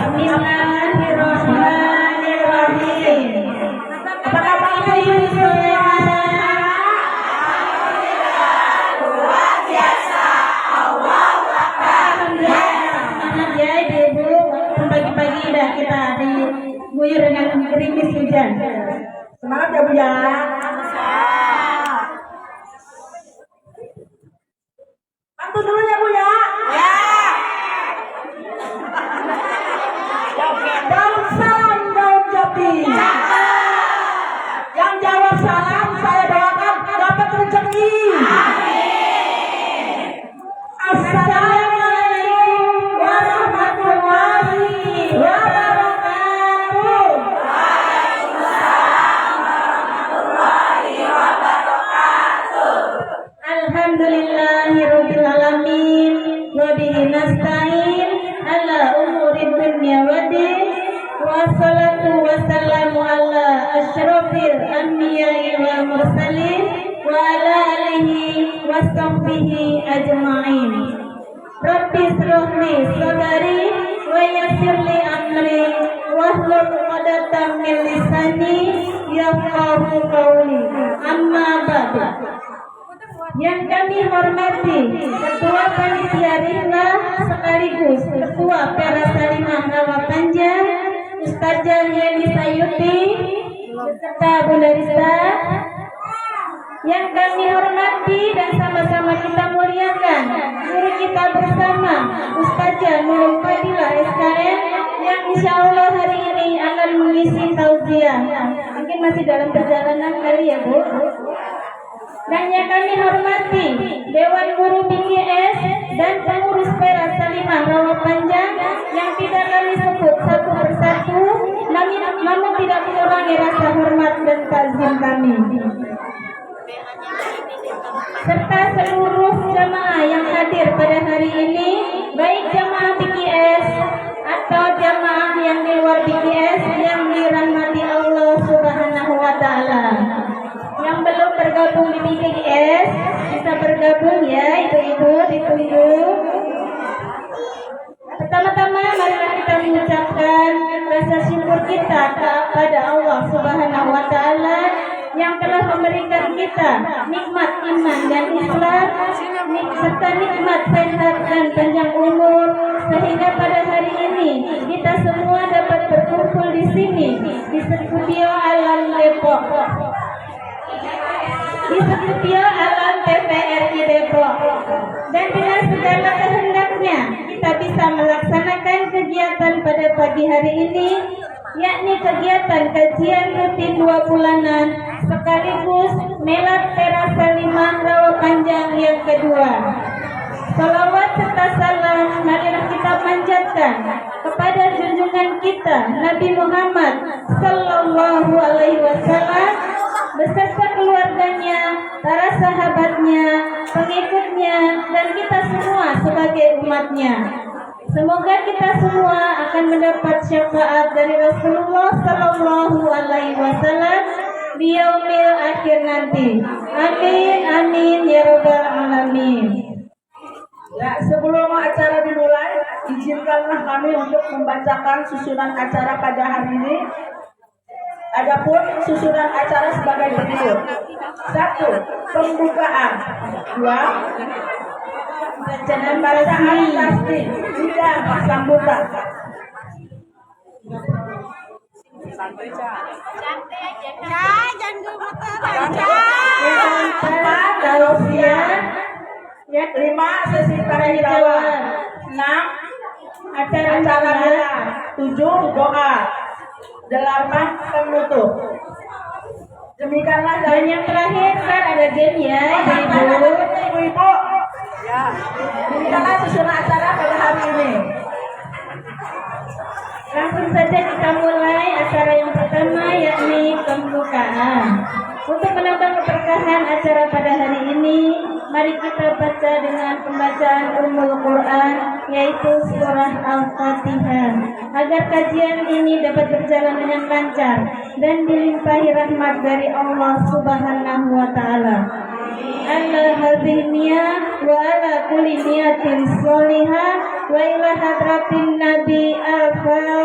Bismillahirrahmanirrahim. Apa kabar Ibu Sulaiman? Luar biasa. Allahu Akbar. Semangat ya Ibu. Pagi-pagi dah kita diguyur dengan gerimis hujan. Semangat ya Bu ya. Bantu dulu ya Bu ya. Ya. Jawab salam jawab Japi. Yang jawab salam saya doakan dapat rezeki. Amin. Assalamualaikum warahmatullahi wabarakatuh. Waalaikumsalam warahmatullahi wabarakatuh. Alhamdulillahirabbil alamin wa bihi nasta'in ala umuri dunya waddin. Wassalatu wassalamu ala asyrafil anbiya'i wal mursalin wa ala alihi washabbihi ajma'in. Rabbi shrah li sadri wa yassir li amri wahlul 'uqdatam min lisani yafqahu qawli. Amma ba'du. Yang kami hormati Ketua Panitia Rimba sekaligus Ketua Pera Salimah Rawapanjang Ustazah Yeni Sayuti beserta Bunda Risa, yang kami hormati dan sama-sama kita muliakan guru kita bersama Ustazah Nurul Fadilah SKM yang insya Allah hari ini akan mengisi tausiah. Mungkin masih dalam perjalanan kali ya Bu. Dan yang kami hormati Dewan Guru BKS dan pengurus Pera Salimah Rawapanjang yang tidak kami sebut satu persatu, namun tidak mengurangi rasa hormat dan takzim kami, serta seluruh jamaah yang hadir pada hari ini, baik jamaah BKS atau jamaah yang di luar BKS yang dirahmati Allah Subhanahu wa Ta'ala. Yang belum bergabung di BKS bisa bergabung ya ibu-ibu, ditunggu. Pertama-tama marilah kita mengucapkan rasa syukur kita kepada Allah Subhanahu wa Ta'ala yang telah memberikan kita nikmat iman dan Islam serta nikmat sehat dan panjang umur, sehingga pada hari ini kita semua dapat berkumpul di sini di studio Alam Depok, di studio Alam TVRI Depok, dan dengan segala kehendaknya kita bisa melaksanakan kegiatan pada pagi hari ini, yakni kegiatan kajian rutin 2 bulanan sekaligus Melad Pera Salimah Rawapanjang yang kedua. Salawat serta salam marilah kita panjatkan kepada junjungan kita Nabi Muhammad Sallallahu Alaihi Wasallam beserta keluarganya, para sahabatnya, pengikutnya, dan kita semua sebagai umatnya. Semoga kita semua akan mendapat syafaat dari Rasulullah Sallallahu Alaihi Wasallam di yaumil akhir nanti. Amin amin ya rabbal alamin. Ya, sebelum acara dimulai, izinkanlah kami untuk membacakan susunan acara pada hari ini. Adapun susunan acara sebagai berikut: 1. Pembukaan. 2. Bacaan bacaan pasti. 3. Sambutan. Santai aja. Jangan gemeter aja. 4. Tausiah. 5. Sesi tanya jawab. 6. Acara mila. 7. Doa. 8. Penutup. Demikianlah. Dan yang terakhir kan ada game ya ibu-ibu. Ya. Demikianlah susunan acara pada hari ini. Langsung saja kita mulai acara yang pertama, yakni pembukaan. Untuk menambah keberkahan acara pada hari ini, mari kita baca dengan pembacaan Ummul Quran, yaitu surah Al-Fatihah, agar kajian ini dapat berjalan dengan lancar dan dilimpahi rahmat dari Allah Subhanahu wa Ta'ala. Ala hadhihi niyah wa ala kulli niyatin sholihah wa ila hadratin nabi al-fatihah.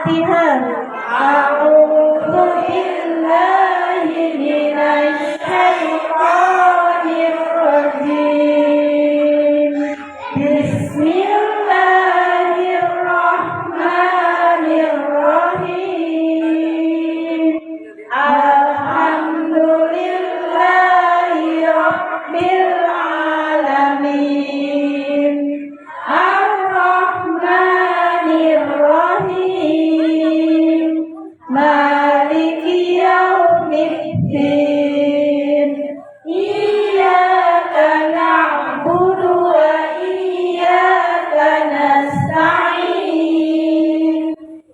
Al-Fatihah. A'udzu billahi minasy syaithanir rajim. Bismillahirrahmanirrahim. Alhamdulillahi rabbil alamin. Ar-Rahmanir-Rahim. Maliki yaumiddin. Iyyaka na'budu wa iyyaka nasta'in.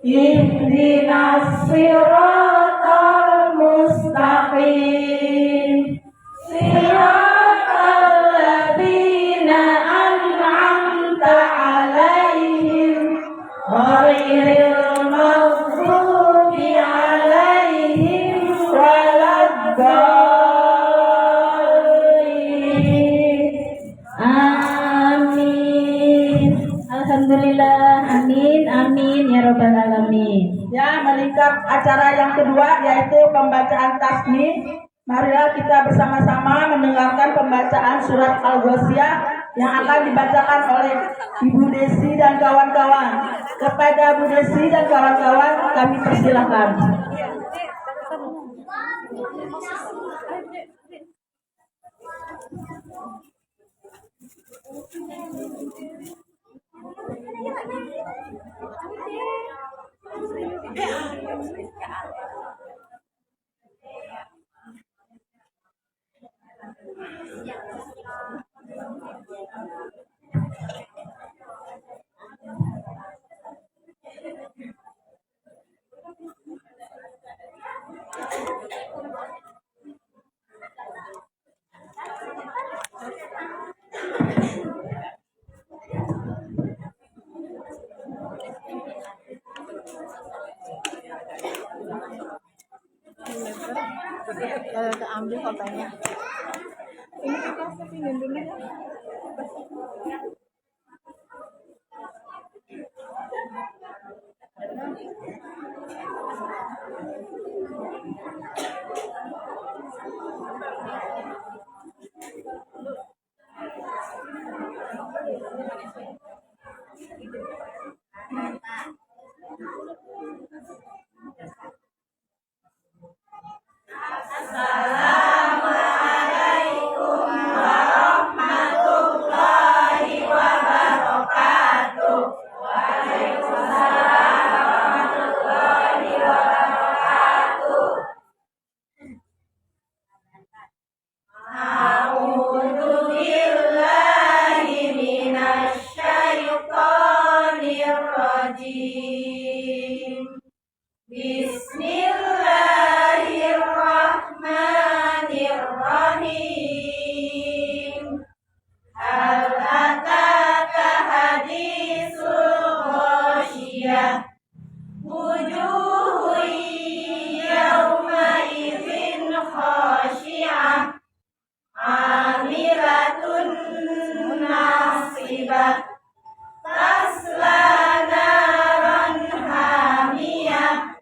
Ihdinas siratal mustaqim. Siratal ladzina an'amta 'alaihim ghairil maghdubi 'alaihim waladdallin. Amin. Alhamdulillah. Amin. Amin ya rabbal alamin. Ya, meningkat acara yang kedua yaitu pembacaan tasbih. Marilah kita bersama-sama mendengarkan pembacaan surat Al-Ghasyiyah yang akan dibacakan oleh Ibu Desi dan kawan-kawan. Kepada Bu Desi dan kawan-kawan kami persilahkan. Ambil fotonya. Ini kita kepingin dulu ya. Bismillahirrahmanirrahim. Hal ataka hadisul ghasyiyah. Wujuhun yawma idzin khashi'ah. Amilatun nasibah. Tasla naran hamiyah.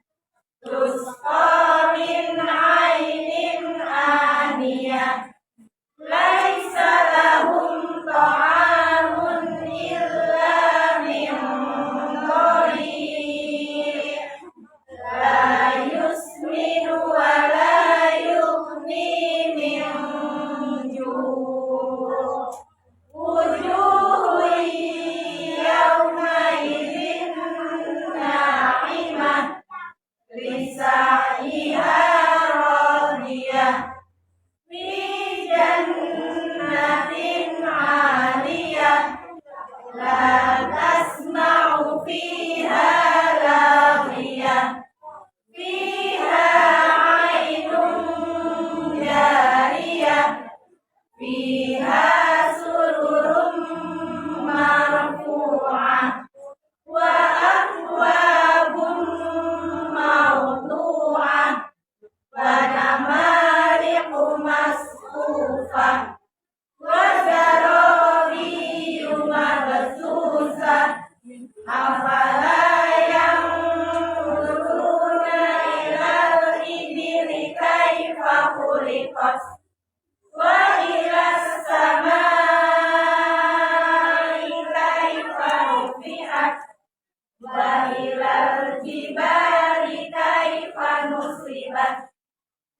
jibali kaifa nusibat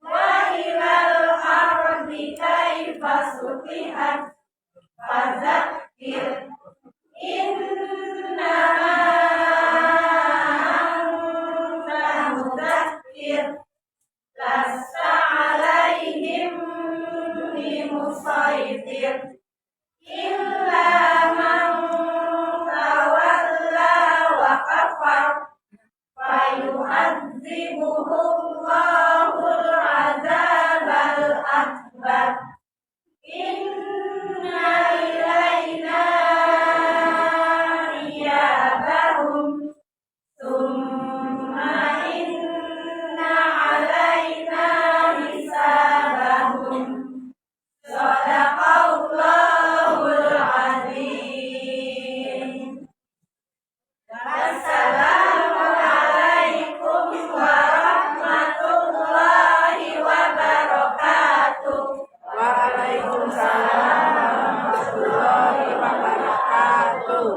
wa ilal ardi kaifa sutihat fadzakir innama anta mudzakir lasta alaihim bimusaitir illa man tawalla wa kafar fayu'adzibuhu Allahul azabal akbar inna ilaina iyabahum thumma inna alaina hisabahum sadaqallahul azim. Assalamualaikum warahmatullahi wabarakatuh. Waalaikumsalam warahmatullahi wabarakatuh.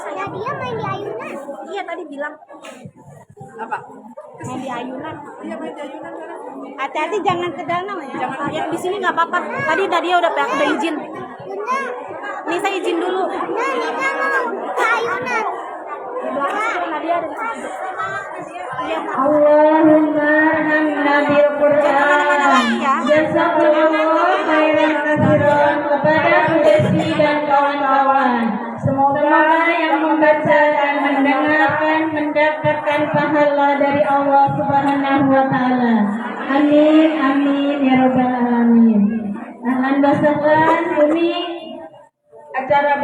Ada dia main di ayunan. Iya tadi bilang. Apa? Main di ayunan. Iya main di ayunan sekarang. Hati-hati jangan ke danau ya. Jangan. Ya di sini nggak apa-apa. Tadi dia udah izin. Nih saya izin dulu. Nina mau ke ayunan. Di belakang Nadia ada. Iya. Allahumma arhamna bil Qur'an. Jazakallahu khairan katsiran kepada Bu Desi dan kawan-kawan. Semoga yang membaca dan mendengarkan mendapatkan pahala dari Allah Subhanahu wa taala. Amin amin ya rabbal alamin. Ahlan wa sahlan Umi. Acara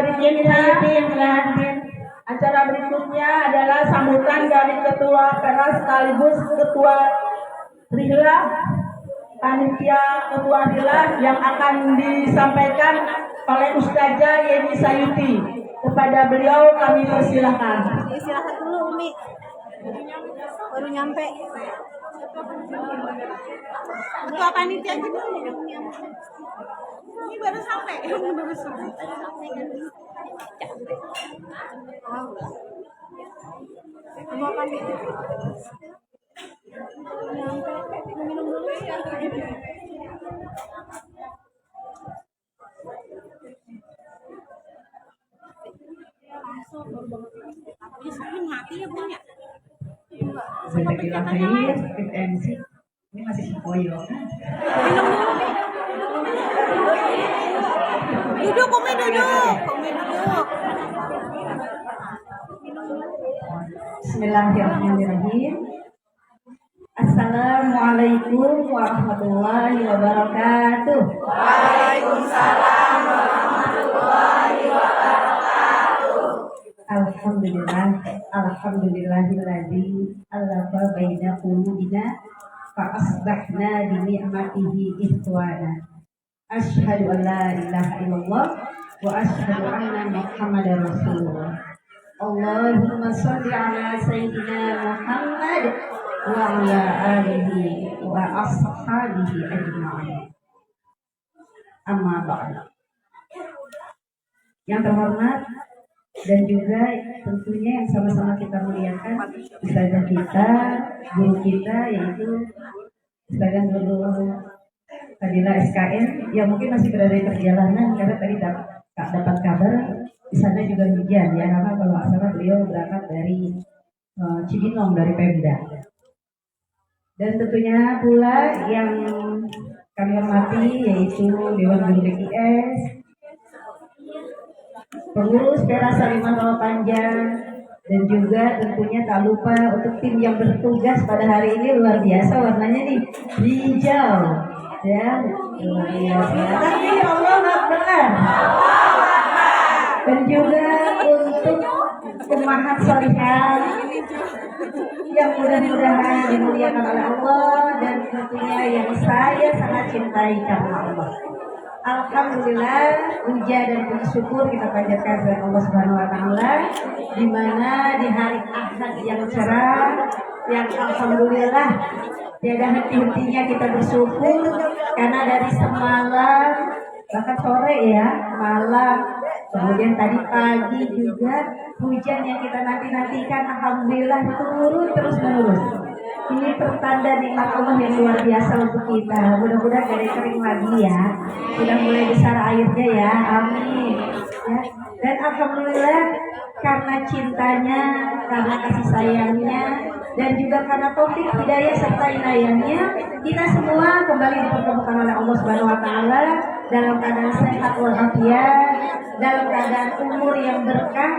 berikutnya adalah sambutan dari Ketua Peras sekaligus Ketua Rihla, panitia Ketua Rihla yang akan disampaikan oleh Ustazah Yeni Sayuti. Kepada beliau kami persilahkan. Istirahat dulu Umi. Baru nyampe. Ketua panitia gitu. Ini baru sampai. Baru sampai. Ketua panitia. Nyampe. Minum dulu ya. Mati ya punya. Sudah bilang saya skip MC. Ini masih sepoyo. Duduk, Umi duduk. Umi duduk. Bismillahirrahmanirrahim. Assalamualaikum warahmatullahi wabarakatuh. Waalaikumsalam warahmatullahi wabarakatuh. Alhamdulillahilladzi allafa baina qulubina fa asbahna bi ni'matihi ikhwana. Asyhadu an la ilaha illallah wa asyhadu anna Muhammadar Rasulullah. Allahumma shalli ala sayyidina Muhammad wa ala alihi wa ashabihi ajma'in. Amma ba'd. Yang terhormat dan juga tentunya yang sama-sama kita muliakan ustazah kita, guru kita yaitu Ustazah Nurul Fadilah SKM yang mungkin masih berada di perjalanan karena tadi dapat kabar di sana juga hujan ya, karena kalau nggak salah beliau berangkat dari Cibinong dari Pemda. Dan tentunya pula yang kami hormati yaitu Dewan Guru DKS, pengurus Peras Salimah Rawa Panjang, dan juga tentunya tak lupa untuk tim yang bertugas pada hari ini luar biasa, warnanya nih hijau ya, luar biasa. Tapi Allah Akbar. Dan juga untuk Ummahat Sholihah yang mudah-mudahan dimuliakan oleh Allah dan tentunya yang saya sangat cintai karena Allah. Alhamdulillah, puja dan puji syukur kita panjatkan kepada Allah Subhanahu wa taala di mana di hari Ahad yang cerah yang alhamdulillah tiada henti-hentinya kita bersyukur karena dari semalam bahkan sore ya, malam, kemudian tadi pagi juga hujan yang kita nanti-nantikan alhamdulillah turun terus menerus. Ini pertanda nikmat Allah yang luar biasa untuk kita. Mudah-mudahan gak ada kering lagi ya. Sudah mulai besar airnya ya. Amin. Ya. Dan alhamdulillah karena cintanya, karena kasih sayangnya, dan juga karena taufik hidayah serta inayahnya, kita semua kembali dipertemukan oleh Allah Subhanahu wa taala dalam keadaan sehat walafiat, dalam keadaan umur yang berkah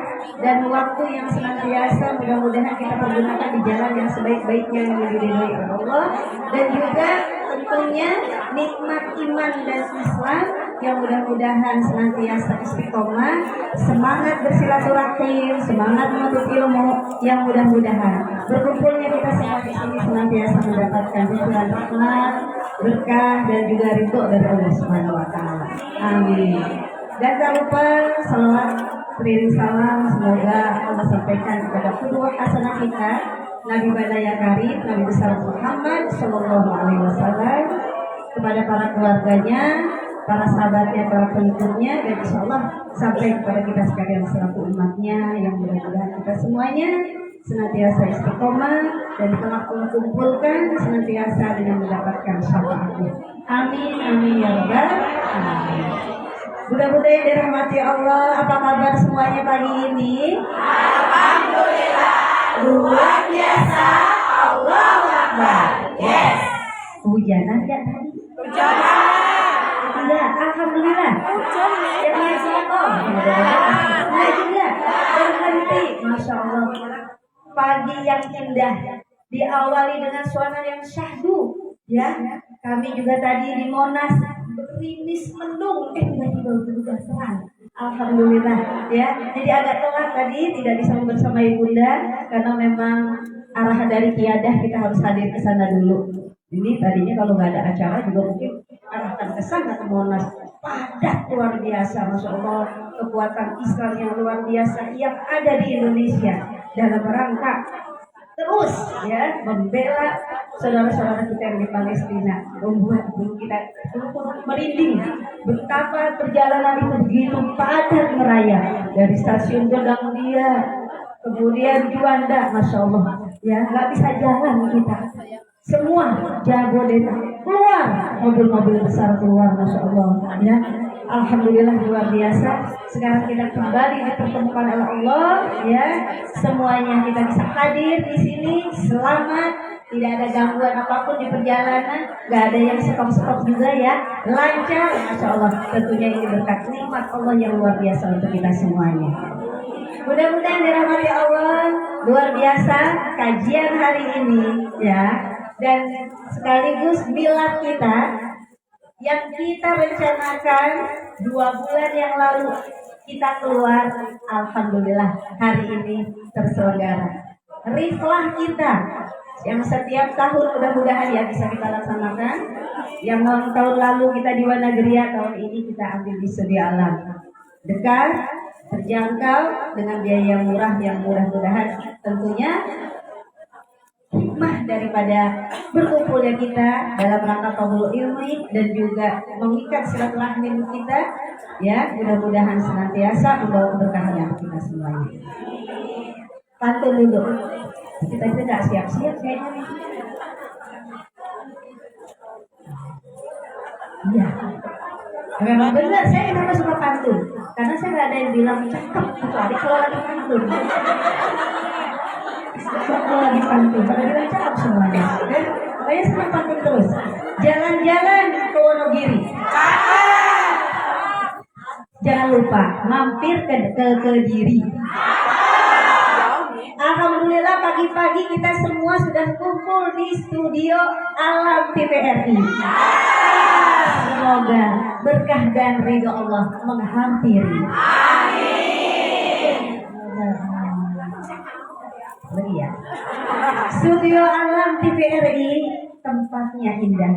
dan waktu yang senantiasa mudah-mudahan kita pergunakan di jalan yang sebaik-baiknya yang diridhoi oleh Allah, dan juga tentunya nikmat iman dan Islam yang mudah-mudahan senantiasa istiqomah, semangat bersilaturahim, semangat menuntut ilmu yang mudah-mudahan berkumpulnya kita semua di sini senantiasa mendapatkan limpahan rahmat, berkah dan juga ridho dari Allah Subhanahu wa taala. Amin. Dan tak lupa salawat beriring salam semoga Allah sampaikan kepada kedua hasanah kita Nabi Badaya Karim, Nabi besar Muhammad Sallallahu Alaihi Wasallam, kepada para keluarganya, para sahabatnya, para pengikutnya, dan insya Allah sampai kepada kita sekalian selaku umatnya yang mudah-mudahan kita semuanya senantiasa istiqomah dan telah mengumpulkan senantiasa dengan mendapatkan syafaatnya. Amin, amin ya rabbal alamin. Mudah-mudahan dirahmati Allah. Apa kabar semuanya pagi ini? Alhamdulillah, luar biasa, Allahu Akbar. Yes. Hujanan nggak tadi? Hujanan. Tidak, alhamdulillah. Yang ngaji kok. Nah juga berhenti, masya Allah. Pagi yang indah diawali dengan suara yang syahdu. Ya, kami juga tadi di Monas berimis mendung, tiba-tiba sudah terang. Alhamdulillah ya. Jadi agak telat tadi tidak bisa bersama ibunda karena memang arahan dari Kiadah kita harus hadir ke sana dulu. Ini tadinya kalau nggak ada acara juga mungkin arahkan ke sana ke Monas. Padat luar biasa, masya Allah, kekuatan Islam yang luar biasa yang ada di Indonesia dalam rangka terus ya membela saudara-saudara kita yang di Palestina, membuat bulu kita merinding. Betapa perjalanan itu begitu padat merayap dari stasiun Gondangdia, kemudian Juanda, masya Allah, ya nggak bisa jalan kita. Semua Jabodetabek keluar, mobil-mobil besar keluar, masya Allah, ya. Alhamdulillah luar biasa. Sekarang kita kembali dipertemukan oleh Allah, ya. Semuanya kita bisa hadir di sini selamat, tidak ada gangguan apapun di perjalanan, nggak ada yang stop-stop juga ya, lancar, masya Allah. Tentunya ini berkat nikmat Allah yang luar biasa untuk kita semuanya. Mudah-mudahan dirahmati Allah, luar biasa kajian hari ini, ya. Dan sekaligus milad kita yang kita rencanakan 2 bulan yang lalu kita keluar, alhamdulillah hari ini terselenggara. Riflah kita yang setiap tahun mudah-mudahan ya bisa kita laksanakan. Yang tahun lalu kita di Wanagria, tahun ini kita ambil di Studi Alam. Dekat, terjangkau dengan biaya yang murah, yang mudah-mudahan tentunya hikmah daripada berkumpulnya kita dalam rangka tauhid ilmi dan juga mengikat silaturahmi kita, ya mudah-mudahan senantiasa membawa keberkahan kita semuanya. Pantun dulu, kita nggak siap-siap kayaknya. Iya, memang benar saya kenapa suka pantun, karena saya nggak ada yang bilang cakep kecuali kalau lagi pantun. Kalau lagi pantun, pada bilang cakep semuanya. Dan saya senang pantun terus. Jalan-jalan ke Wonogiri. Jangan lupa mampir ke Kediri. Alhamdulillah pagi-pagi kita semua sudah kumpul di studio Alam TVRI. Semoga berkah dan ridho Allah menghampiri. Amin. Ya. Studio Alam TVRI tempatnya indah,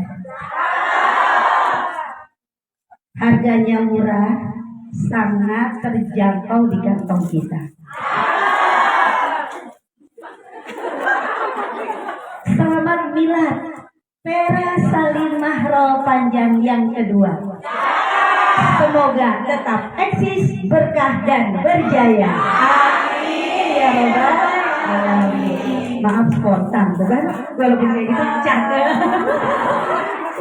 harganya murah, sangat terjangkau di kantong kita. Fadilat Vera Salimah Roh Panjang yang kedua. Semoga tetap eksis, berkah dan berjaya. Amin ya robbal alamin. Maaf spontan, bukan? Walaupun kayak gitu cakep.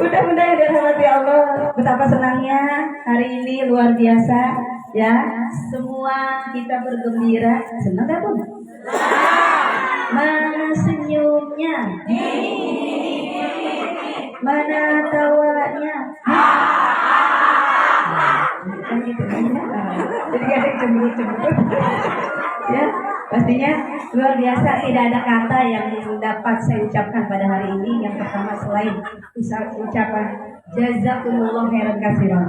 Mudah-mudahan dirahmati Allah. Betapa senangnya hari ini, luar biasa ya. Semua kita bergembira. Senang gak Bun? Mana senyumnya? Mana tawanya? Kan gitu kan ya. Jadi ada cemburu-cemburu. Ya, pastinya luar biasa. Tidak ada kata yang dapat saya ucapkan pada hari ini. Yang pertama selain ucapan jazakumullah khairan katsiran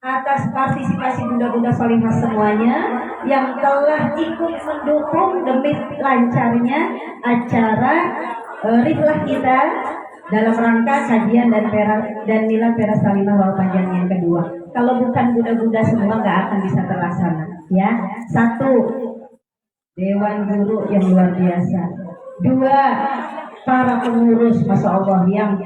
atas partisipasi bunda-bunda salihah semuanya yang telah ikut mendukung demi lancarnya acara riflah kita dalam rangka kajian dan milad Vera Salimah Roh Panjang yang kedua. Kalau bukan bunda-bunda semua nggak akan bisa terlaksana. Ya, satu, Dewan Guru yang luar biasa. Dua, para pengurus, Masya Allah, yang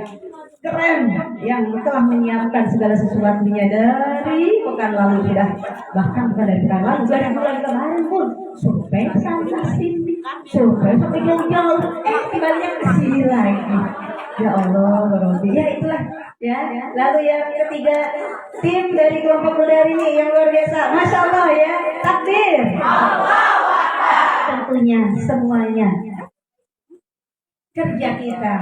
keren, yang telah menyiapkan segala sesuatunya dari pekan lalu sudah, bahkan bukan dari pekan lalu, dari bulan kemarin pun survei sana sini, survei sampai jauh-jauh, kembalinya ke sini lagi. Ya Allah, Robi. Ya itulah. Ya. Lalu yang ketiga, tim dari kelompok muda ini yang luar biasa, Masya Allah ya, takbir. Tentunya semuanya kerja kita,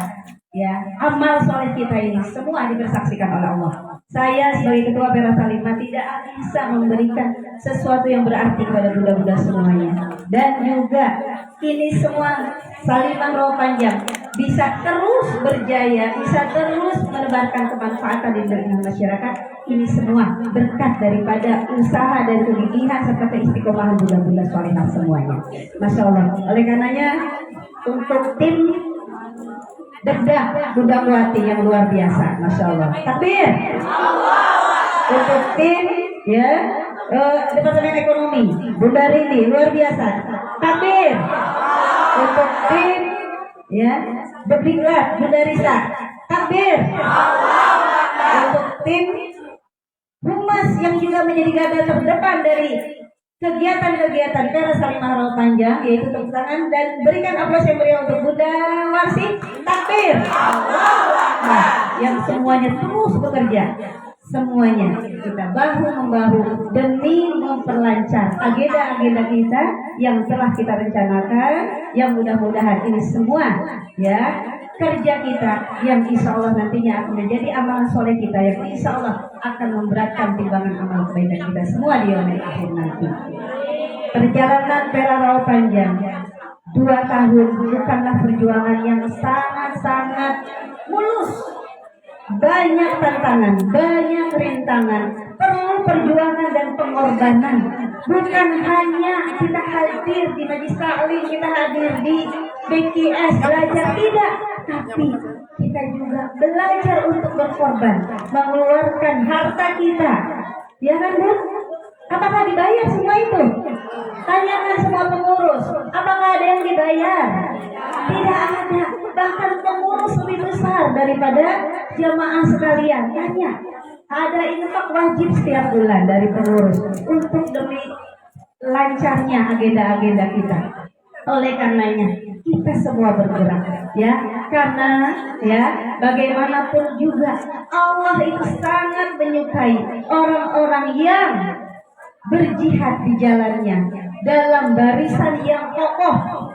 ya, amal soleh kita ini semua dibersaksikan oleh Allah. Saya sebagai ketua Vera Salimah tidak bisa memberikan sesuatu yang berarti kepada bunda-bunda semuanya. Dan juga ini semua Salimah Roh Panjang bisa terus berjaya, bisa terus menebarkan kemanfaatan di tengah masyarakat. Ini semua berkat daripada usaha dan kegigihan serta keistiqomahan bunda-bunda salihah semuanya. Masya Allah. Oleh karenanya untuk tim Dedah Bunda Muati yang luar biasa, Masya Allah. Takbir. Untuk tim ya Departemen Ekonomi Bunda Rini luar biasa. Takbir. Untuk tim ya Berdiklat Bunda Risa. Takbir. Untuk tim Humas yang juga menjadi garda terdepan dari kegiatan-kegiatan Vera Salimah Roh Panjang, yaitu tepuk tangan dan berikan aplaus yang meriah untuk Bunda Warsi. Takbir. Nah, yang semuanya terus bekerja, semuanya kita bahu-membahu demi memperlancar agenda-agenda kita yang telah kita rencanakan, yang mudah-mudahan ini semua ya kerja kita yang insya Allah nantinya akan menjadi amalan soleh kita yang insya Allah akan memberatkan timbangan amal kebaikan kita semua di yaumil akhir nanti. Perjalanan Vera Roh Panjang 2 tahun bukanlah perjuangan yang sangat-sangat mulus. Banyak tantangan, banyak rintangan, perlu perjuangan dan pengorbanan. Bukan hanya kita hadir di majlis taklim, kita hadir di BKS belajar, tidak, tapi kita juga belajar untuk berkorban, mengeluarkan harta kita. Ya kan, Bu? Apakah dibayar semua itu? Tanyakan semua pengurus, apakah ada yang dibayar? Tidak ada. Bahkan pengurus lebih besar daripada jamaah sekalian. Tanya, ada infak wajib setiap bulan dari pengurus untuk demi lancarnya agenda-agenda kita. Oleh karenanya kita semua bergerak, ya, karena ya bagaimanapun juga Allah itu sangat menyukai orang-orang yang berjihad di jalannya dalam barisan yang kokoh.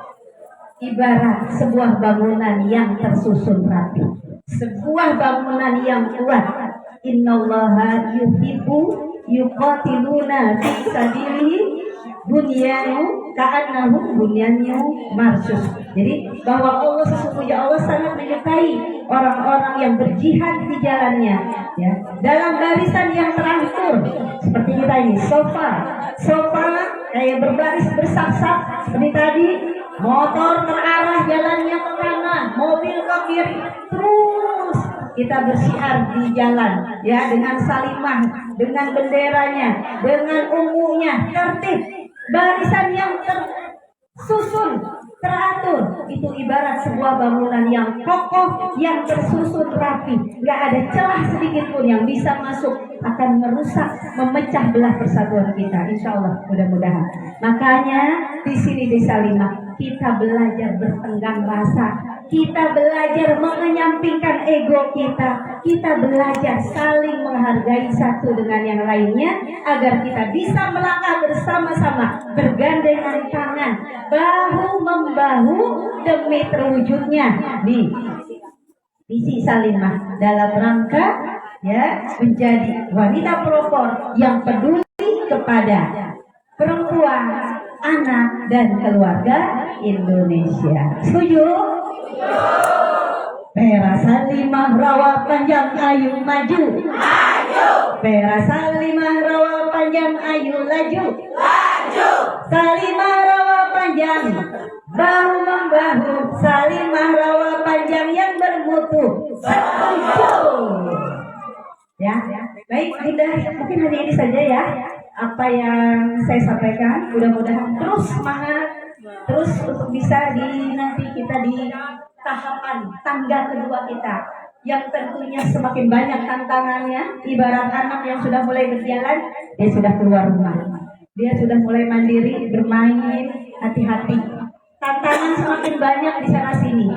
Ibarat sebuah bangunan yang tersusun rapi, sebuah bangunan yang kuat. Innallaha yuhibbu yuqatiluna fi sabilihi bunyanu ka'annahu bunyanu marsus. Jadi bahwa Allah sesungguhnya Allah sangat menyukai orang-orang yang berjihad di jalannya, ya, dalam barisan yang teratur seperti kita ini, sofa kayak berbaris bersaf-saf seperti tadi. Motor terarah jalannya ke kanan, mobil ke kiri, terus kita bersiar di jalan, ya, dengan salimah, dengan benderanya, dengan ungunya, tertib, barisan yang tersusun, teratur. Itu ibarat sebuah bangunan yang kokoh, yang tersusun rapi, nggak ada celah sedikit pun yang bisa masuk, akan merusak, memecah belah persatuan kita. Insya Allah, mudah-mudahan. Makanya di sini di Salimah kita belajar bertenggang rasa, kita belajar mengenyampingkan ego kita belajar saling menghargai satu dengan yang lainnya, agar kita bisa melangkah bersama-sama, bergandengan tangan, bahu membahu demi terwujudnya di visi Salimah dalam rangka ya menjadi wanita pelopor yang peduli kepada perempuan, anak dan keluarga Indonesia. Setuju? Pera Salimah rawa panjang ayu maju. Pera Salimah rawa panjang ayu laju. Salimah rawa panjang bahu membahu. Salimah rawa panjang yang bermutu. Setuju. Ya, baik Bunda, mungkin hanya ini saja ya apa yang saya sampaikan. Mudah-mudahan terus semangat, terus untuk bisa nanti kita di tahapan tangga kedua kita, yang tentunya semakin banyak tantangannya. Ibarat anak yang sudah mulai berjalan, dia sudah keluar rumah, dia sudah mulai mandiri bermain, hati-hati. Tantangan semakin banyak di sana sini.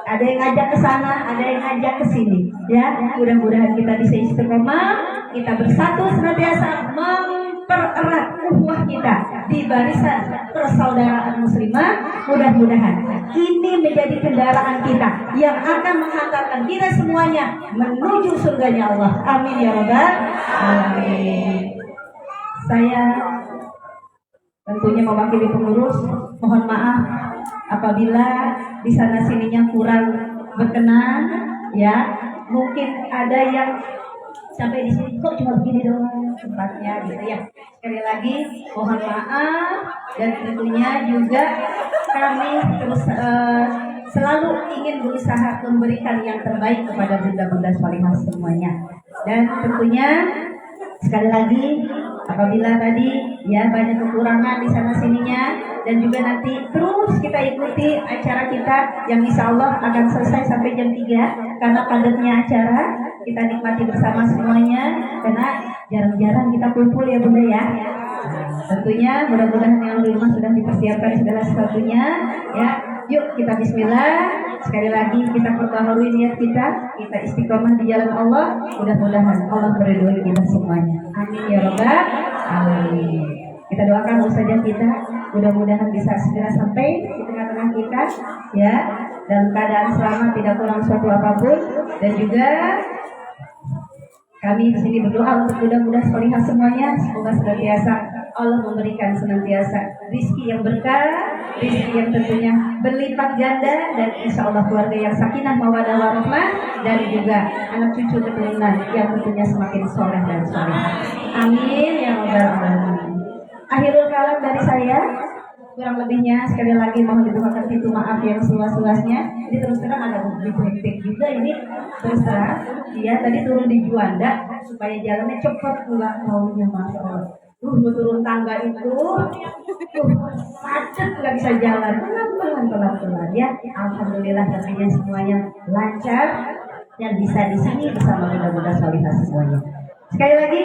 Ada yang ngajak ke sana, ada yang ngajak ke sini. Ya, mudah-mudahan kita bisa istiqomah, kita bersatu senantiasa mempererat ukhuwah kita di barisan persaudaraan muslimah. Mudah-mudahan ini menjadi kendaraan kita yang akan menghantarkan kita semuanya menuju surganya Allah. Amin ya rabbal alamin. Saya tentunya mewakili pengurus, mohon maaf apabila di sana sininya kurang berkenan ya. Mungkin ada yang sampai di sini kok cuma begini doang tempatnya gitu ya. Sekali lagi mohon maaf, dan tentunya juga kami terus selalu ingin berusaha memberikan yang terbaik kepada bunda-bunda salihah semuanya. Dan tentunya sekali lagi apabila tadi ya banyak kekurangan di sana sininya, dan juga nanti terus kita ikuti acara kita yang insya Allah akan selesai sampai jam 3 karena padatnya acara. Kita nikmati bersama semuanya karena jarang-jarang kita kumpul ya Bunda ya. Tentunya mudah-mudahan yang di rumah sudah dipersiapkan segala sesuatunya ya. Yuk kita bismillah. Sekali lagi kita perbaharui niat kita istiqomah di jalan Allah. Mudah-mudahan Allah meridhoi kita semuanya. Amin ya rabbal alamin. Kita doakan ustazah kita mudah-mudahan bisa segera sampai di tengah-tengah kita ya, dalam keadaan selamat, tidak kurang suatu apapun. Dan juga kami di sini berdoa untuk mudah-mudahan salihah semuanya, semoga senantiasa Allah memberikan senantiasa rizki yang berkah, rizki yang tentunya berlipat ganda, dan insya Allah keluarga yang sakinah mawadah warahmah, dan juga anak cucu keturunan yang tentunya semakin soleh dan solehah. Amin ya rabbal alamin. Akhirul kalam dari saya, kurang lebihnya sekali lagi mohon dibukakan pintu maaf yang seluas-luasnya. Jadi terus terang ada begitu hektik juga ini, terus terang dia tadi turun di Juanda supaya jalannya cepat, nggak maunya masya Allah. Mau turun tangga itu macet, nggak bisa jalan, pelan-pelan ya. Alhamdulillah tentunya semuanya lancar dan bisa di sini bersama mudah-mudahan salihah semuanya. Sekali lagi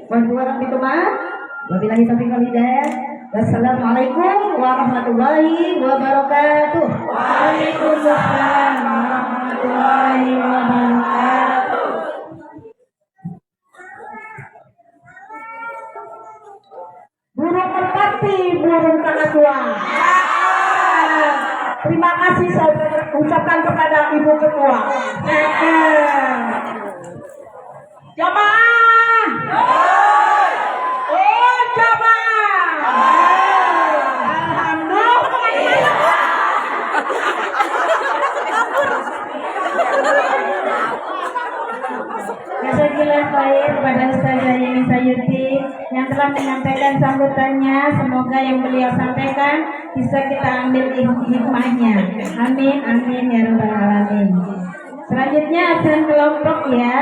mohon kurang pintu maaf. Wabillahi taufiq wal hidayah. Wassalamualaikum warahmatullahi wabarakatuh. Waalaikumsalam warahmatullahi wabarakatuh. Burung merpati, burung tanah tua. Terima kasih saya ucapkan kepada Ibu Ketua. Jamaah. Oh, jamaah. Alhamdulillah. Jazakallahu khair kepada Ustazah Yeni Sayuti yang telah menyampaikan sambutannya. Semoga yang beliau sampaikan bisa kita ambil hikmahnya. Amin, amin ya rabbal alamin. Selanjutnya azan kelompok ya.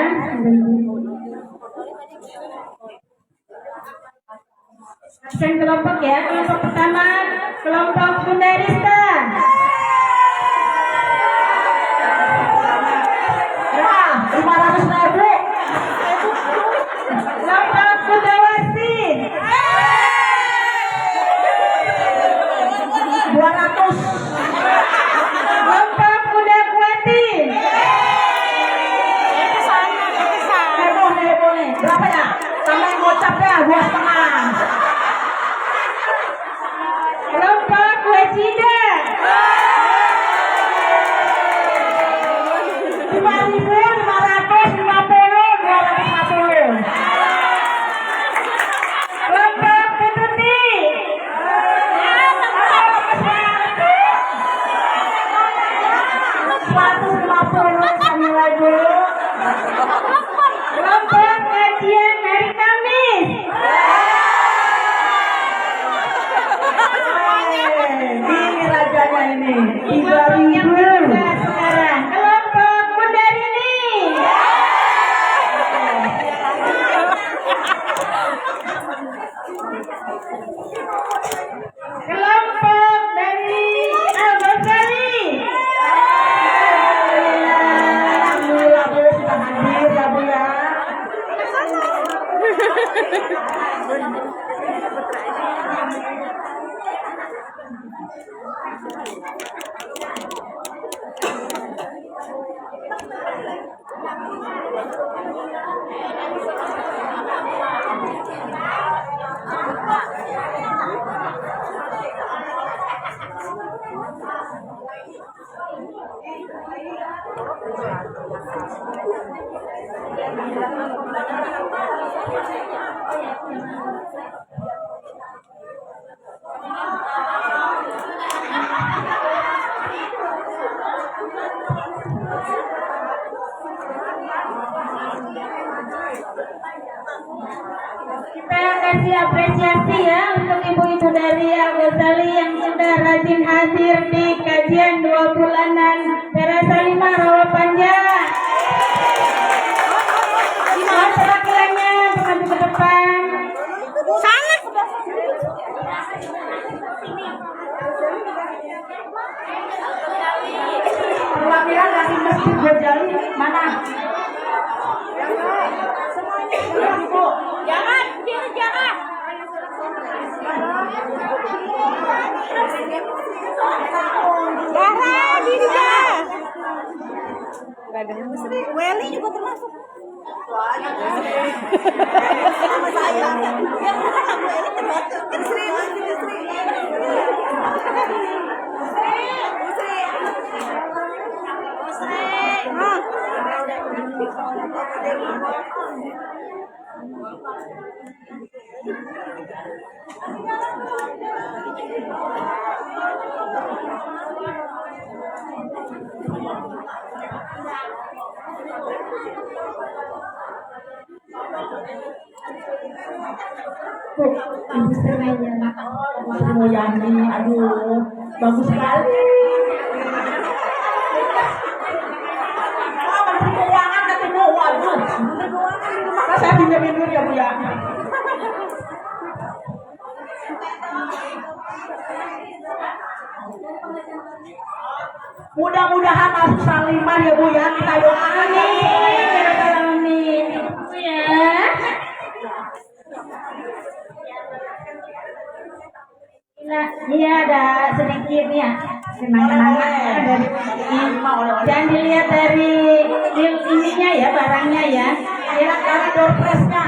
Pesan kelompok ya. Kelompok pertama, kelompok Bunda Rista. Ya, 500.000. Kelompok Bunda Wasi. 200. Kelompok Bunda Kuati. Heboh nih. Berapa ya? Tambahin gocapnya 2,5. Kelompok Wajida. 5.550, 250. Kelompok Ketuti. 150 kami lagi. Kelompok kajian hari Kamis. Ini rajanya ini. Kelompok yang 3.000. kedua sekarang. Kelompok Mundarini. Kelompok dari Al-Ghazali. Alhamdulillah Bu sudah hadir ya Bu ya. Kita kasih apresiasi ya untuk ibu-ibu dari Al-Ghazali yang sudah rajin hadir di kajian 2 bulanan Terasalimah Rawa Panjang. Mohon perwakilannya untuk maju ke depan. Perwakilan dari Masjid Ghazali mana? Bu. Jangan, jangan. Dara, diri Dara. Weli juga termasuk. Sama saya. Weli termasuk. Sri. Bu, ibu seranya. Ibu Moyani, aduh, bagus sekali. Oh, Menteri Keuangan ketemu, waduh. Maka saya pinjamin dulu ya Bu ya. Mudah-mudahan masuk salimah ya Bu ya, kita doakan. Amin. Ya. Nah, iya ada sedikit ya kenang-kenangan dari jangan dilihat dari ininya ya barangnya ya. Lihat dari door prize-nya,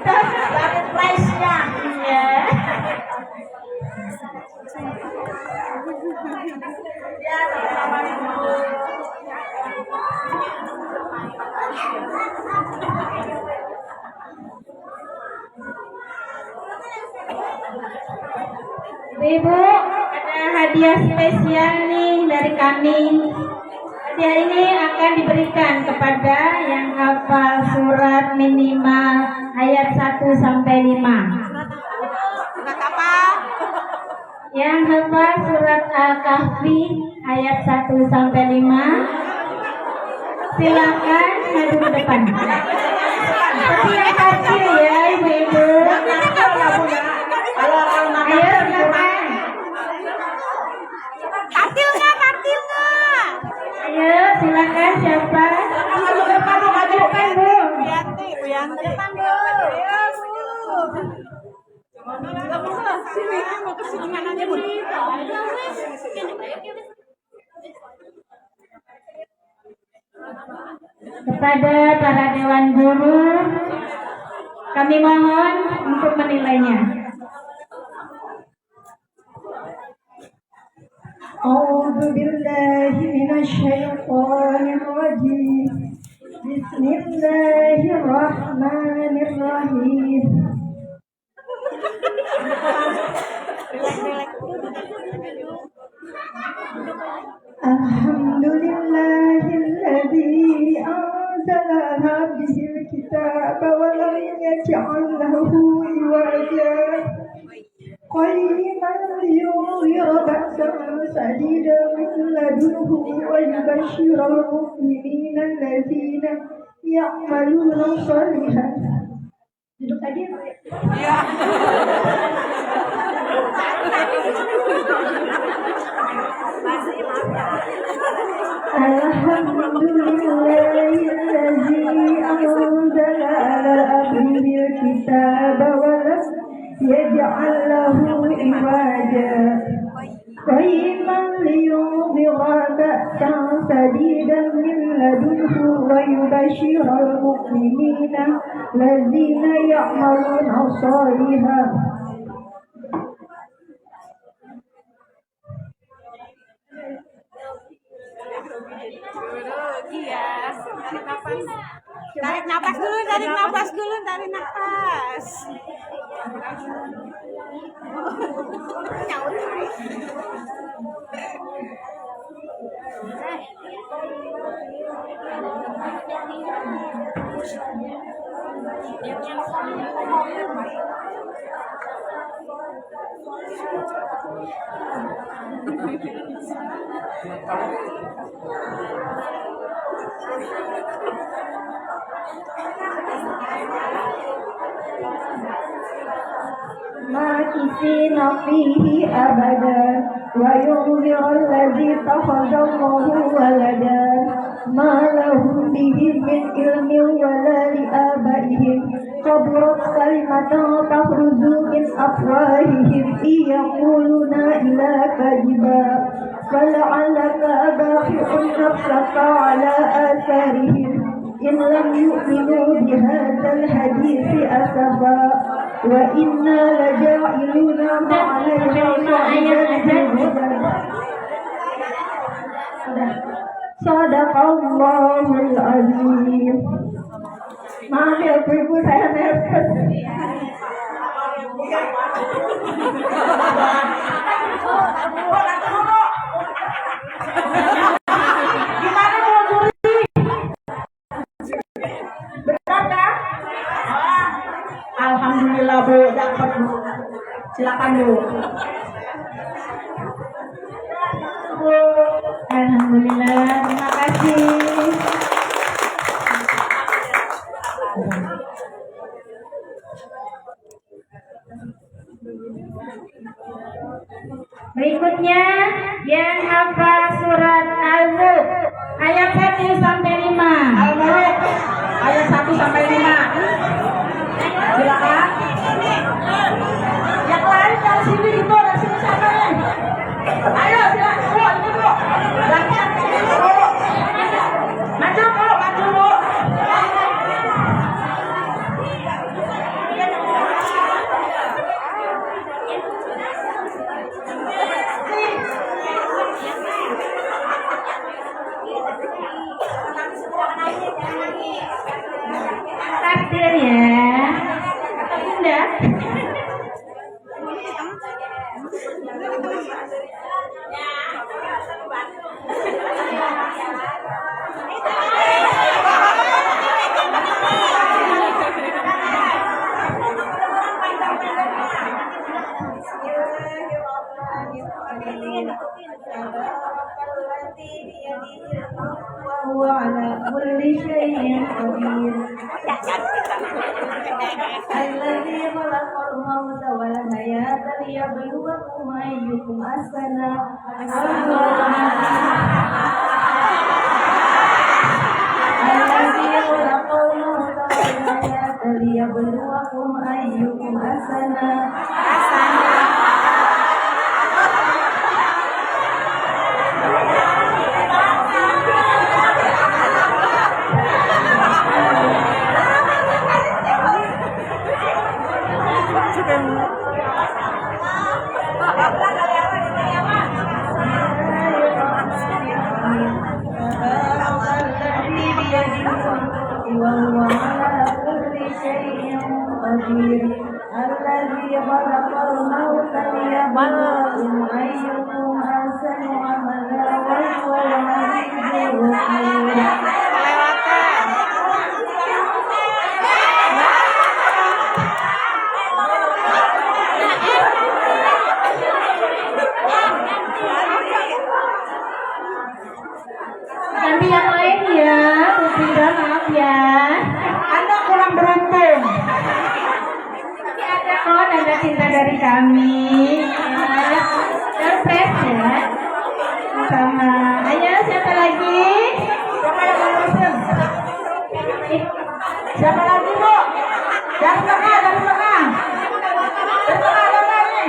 dari price-nya. Iya. Ya, sama-sama dulu. Ibu, ada hadiah spesial nih dari kami. Hadiah ini akan diberikan kepada yang hafal surat minimal ayat 1 sampai 5. Surat apa? Yang hafal surat Al-Kahfi ayat 1 sampai 5. Silakan maju ke depan. Tapi yang kecil ya ibu-ibu. Yang nakal ya Bu ya. Kalau silakan siapa? Maju depan Bu, maju depan Bu. Wiyanti, Wiyanti. Depan Bu. Ayo Bu. Sini, mau ke sini aja Bu. Kepada para dewan guru, kami mohon untuk menilainya. A'udzu billahi minasyaitonir rajim. Bismillahirrahmanirrahim. Alhamdulillahilladzi anzala hadhil kitaba wa lam yaj'al lahu iwaja. قيما لينذر بأسا شديدا من لدنه ويبشر المؤمنين الذين يعملون الصالحات. Duduk tadi ya. Alhamdulillahilladzi anzala ala abdihil kitaba wa lam yaj'al lahu iwaja. قيما لينذر بأسا شديدا من لدنه ويبشر المؤمنين الذين يعملون الصالحات. Tarik nafas dulu, tarik nafas dulu, tarik nafas. ماكثين فيه أبدا وينذر الذي اتخذ الله ولدا ما لهم به من علم ولا لآبائهم كبرت كلمة تخرج من أفواههم إن يقولون إلا كذبا فلعلك باخع نفسك على آثارهم إن لم يؤمنوا بهذا الحديث أسفا وإنا لجاعلون ما عليهم صدق Allahul Azim. Maaf ya ibu-ibu, saya nervous. Gimana Bu juri? Benar kan? Alhamdulillah Bu, dapat Bu. Silakan Bu. Alhamdulillah, terima kasih. Berikutnya yang hafal surat Al-Mulk ayat 1 sampai 5. Al-Mulk ayat 1 sampai 5. Silakan. Yang lain dari sini gitu, dari sini sana nih. Ayo silakan Bu, ini Bu. Belakang ini Bu. Maju Bu, maju Bu. Takdir ya. Sudah. وعلى كل شيء قدير الذي خلق الموت والحياة ليبلوكم أيكم أحسن عملا وهو على كل شيء قدير الذي خلق الموت ليبلوكم أيكم أحسن عملا وهو العزيز الغفور. Nanti yang lain ya, Bunda maaf ya. Anda kurang beruntung. Tapi ada kok tanda cinta dari kami. Ya, surprise ya. Sama. Ayo siapa lagi? Siapa yang ngurusin? Siapa lagi, Bu? Dari tengah, dari tengah. Dari tengah ada nggak nih?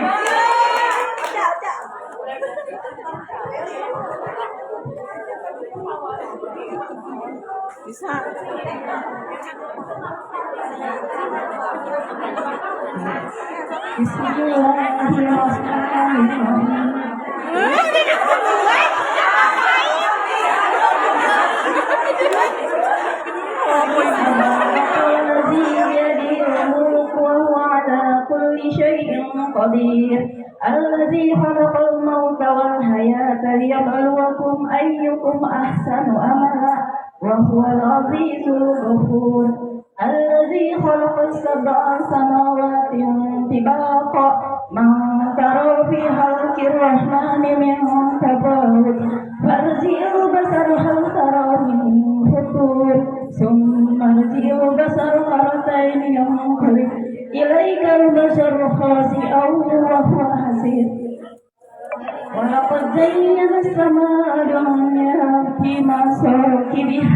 Bisa. Bismillahirrahmanirrahim. الذي بيده الملك وهو على كل شيء قدير الذي خلق الموت والحياة ليبلوكم أيكم أحسن عملا وهو العزيز الغفور الذي خلق السبع سماوات طباقا ما ترى في خلق الرحمن من تفاوت فارجع البصر هل ترى من فطور ثم ارجع البصر مرتين ينقلب إليك البشر خاسئا وهو حسير ولقد زينا السماء الدنيا بمصابيح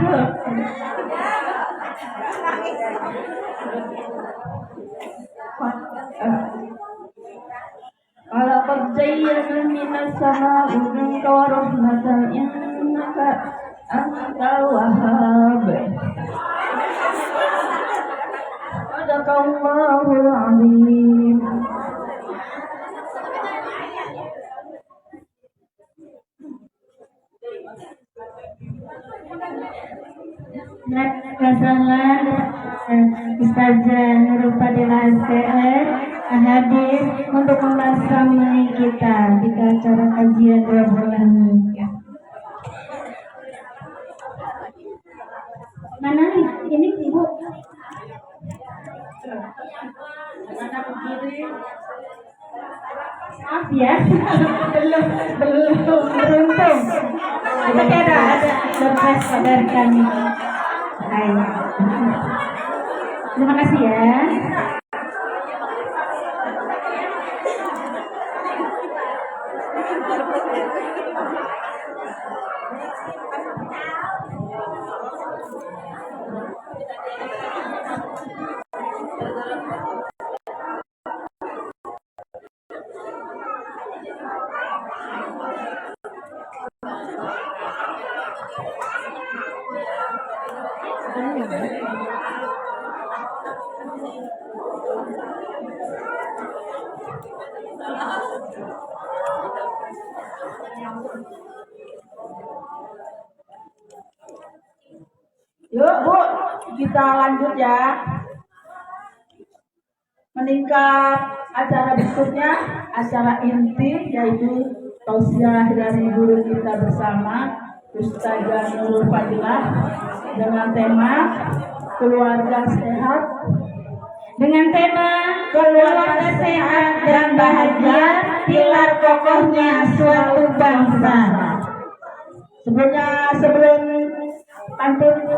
ولقد زينا من السماء منك ورحمة إنك أنت الوهاب صدق الله العظيم. Kesalahan Ustazah Nurul Fadilah STR hadir untuk membersamai kita di acara kajian 2 bulan nikah. Mana nih? Ini Ibu. Maaf ya, belum beruntung. Tapi ada surprise dari kami. Hai. Terima kasih ya. Yuk, Bu, kita lanjut ya. Meningkat acara berikutnya, acara inti yaitu tausiah dari guru kita bersama Ustazah Nurul Fadilah dengan tema keluarga sehat. Dengan tema keluarga sehat dan bahagia, pilar kokohnya suatu bangsa.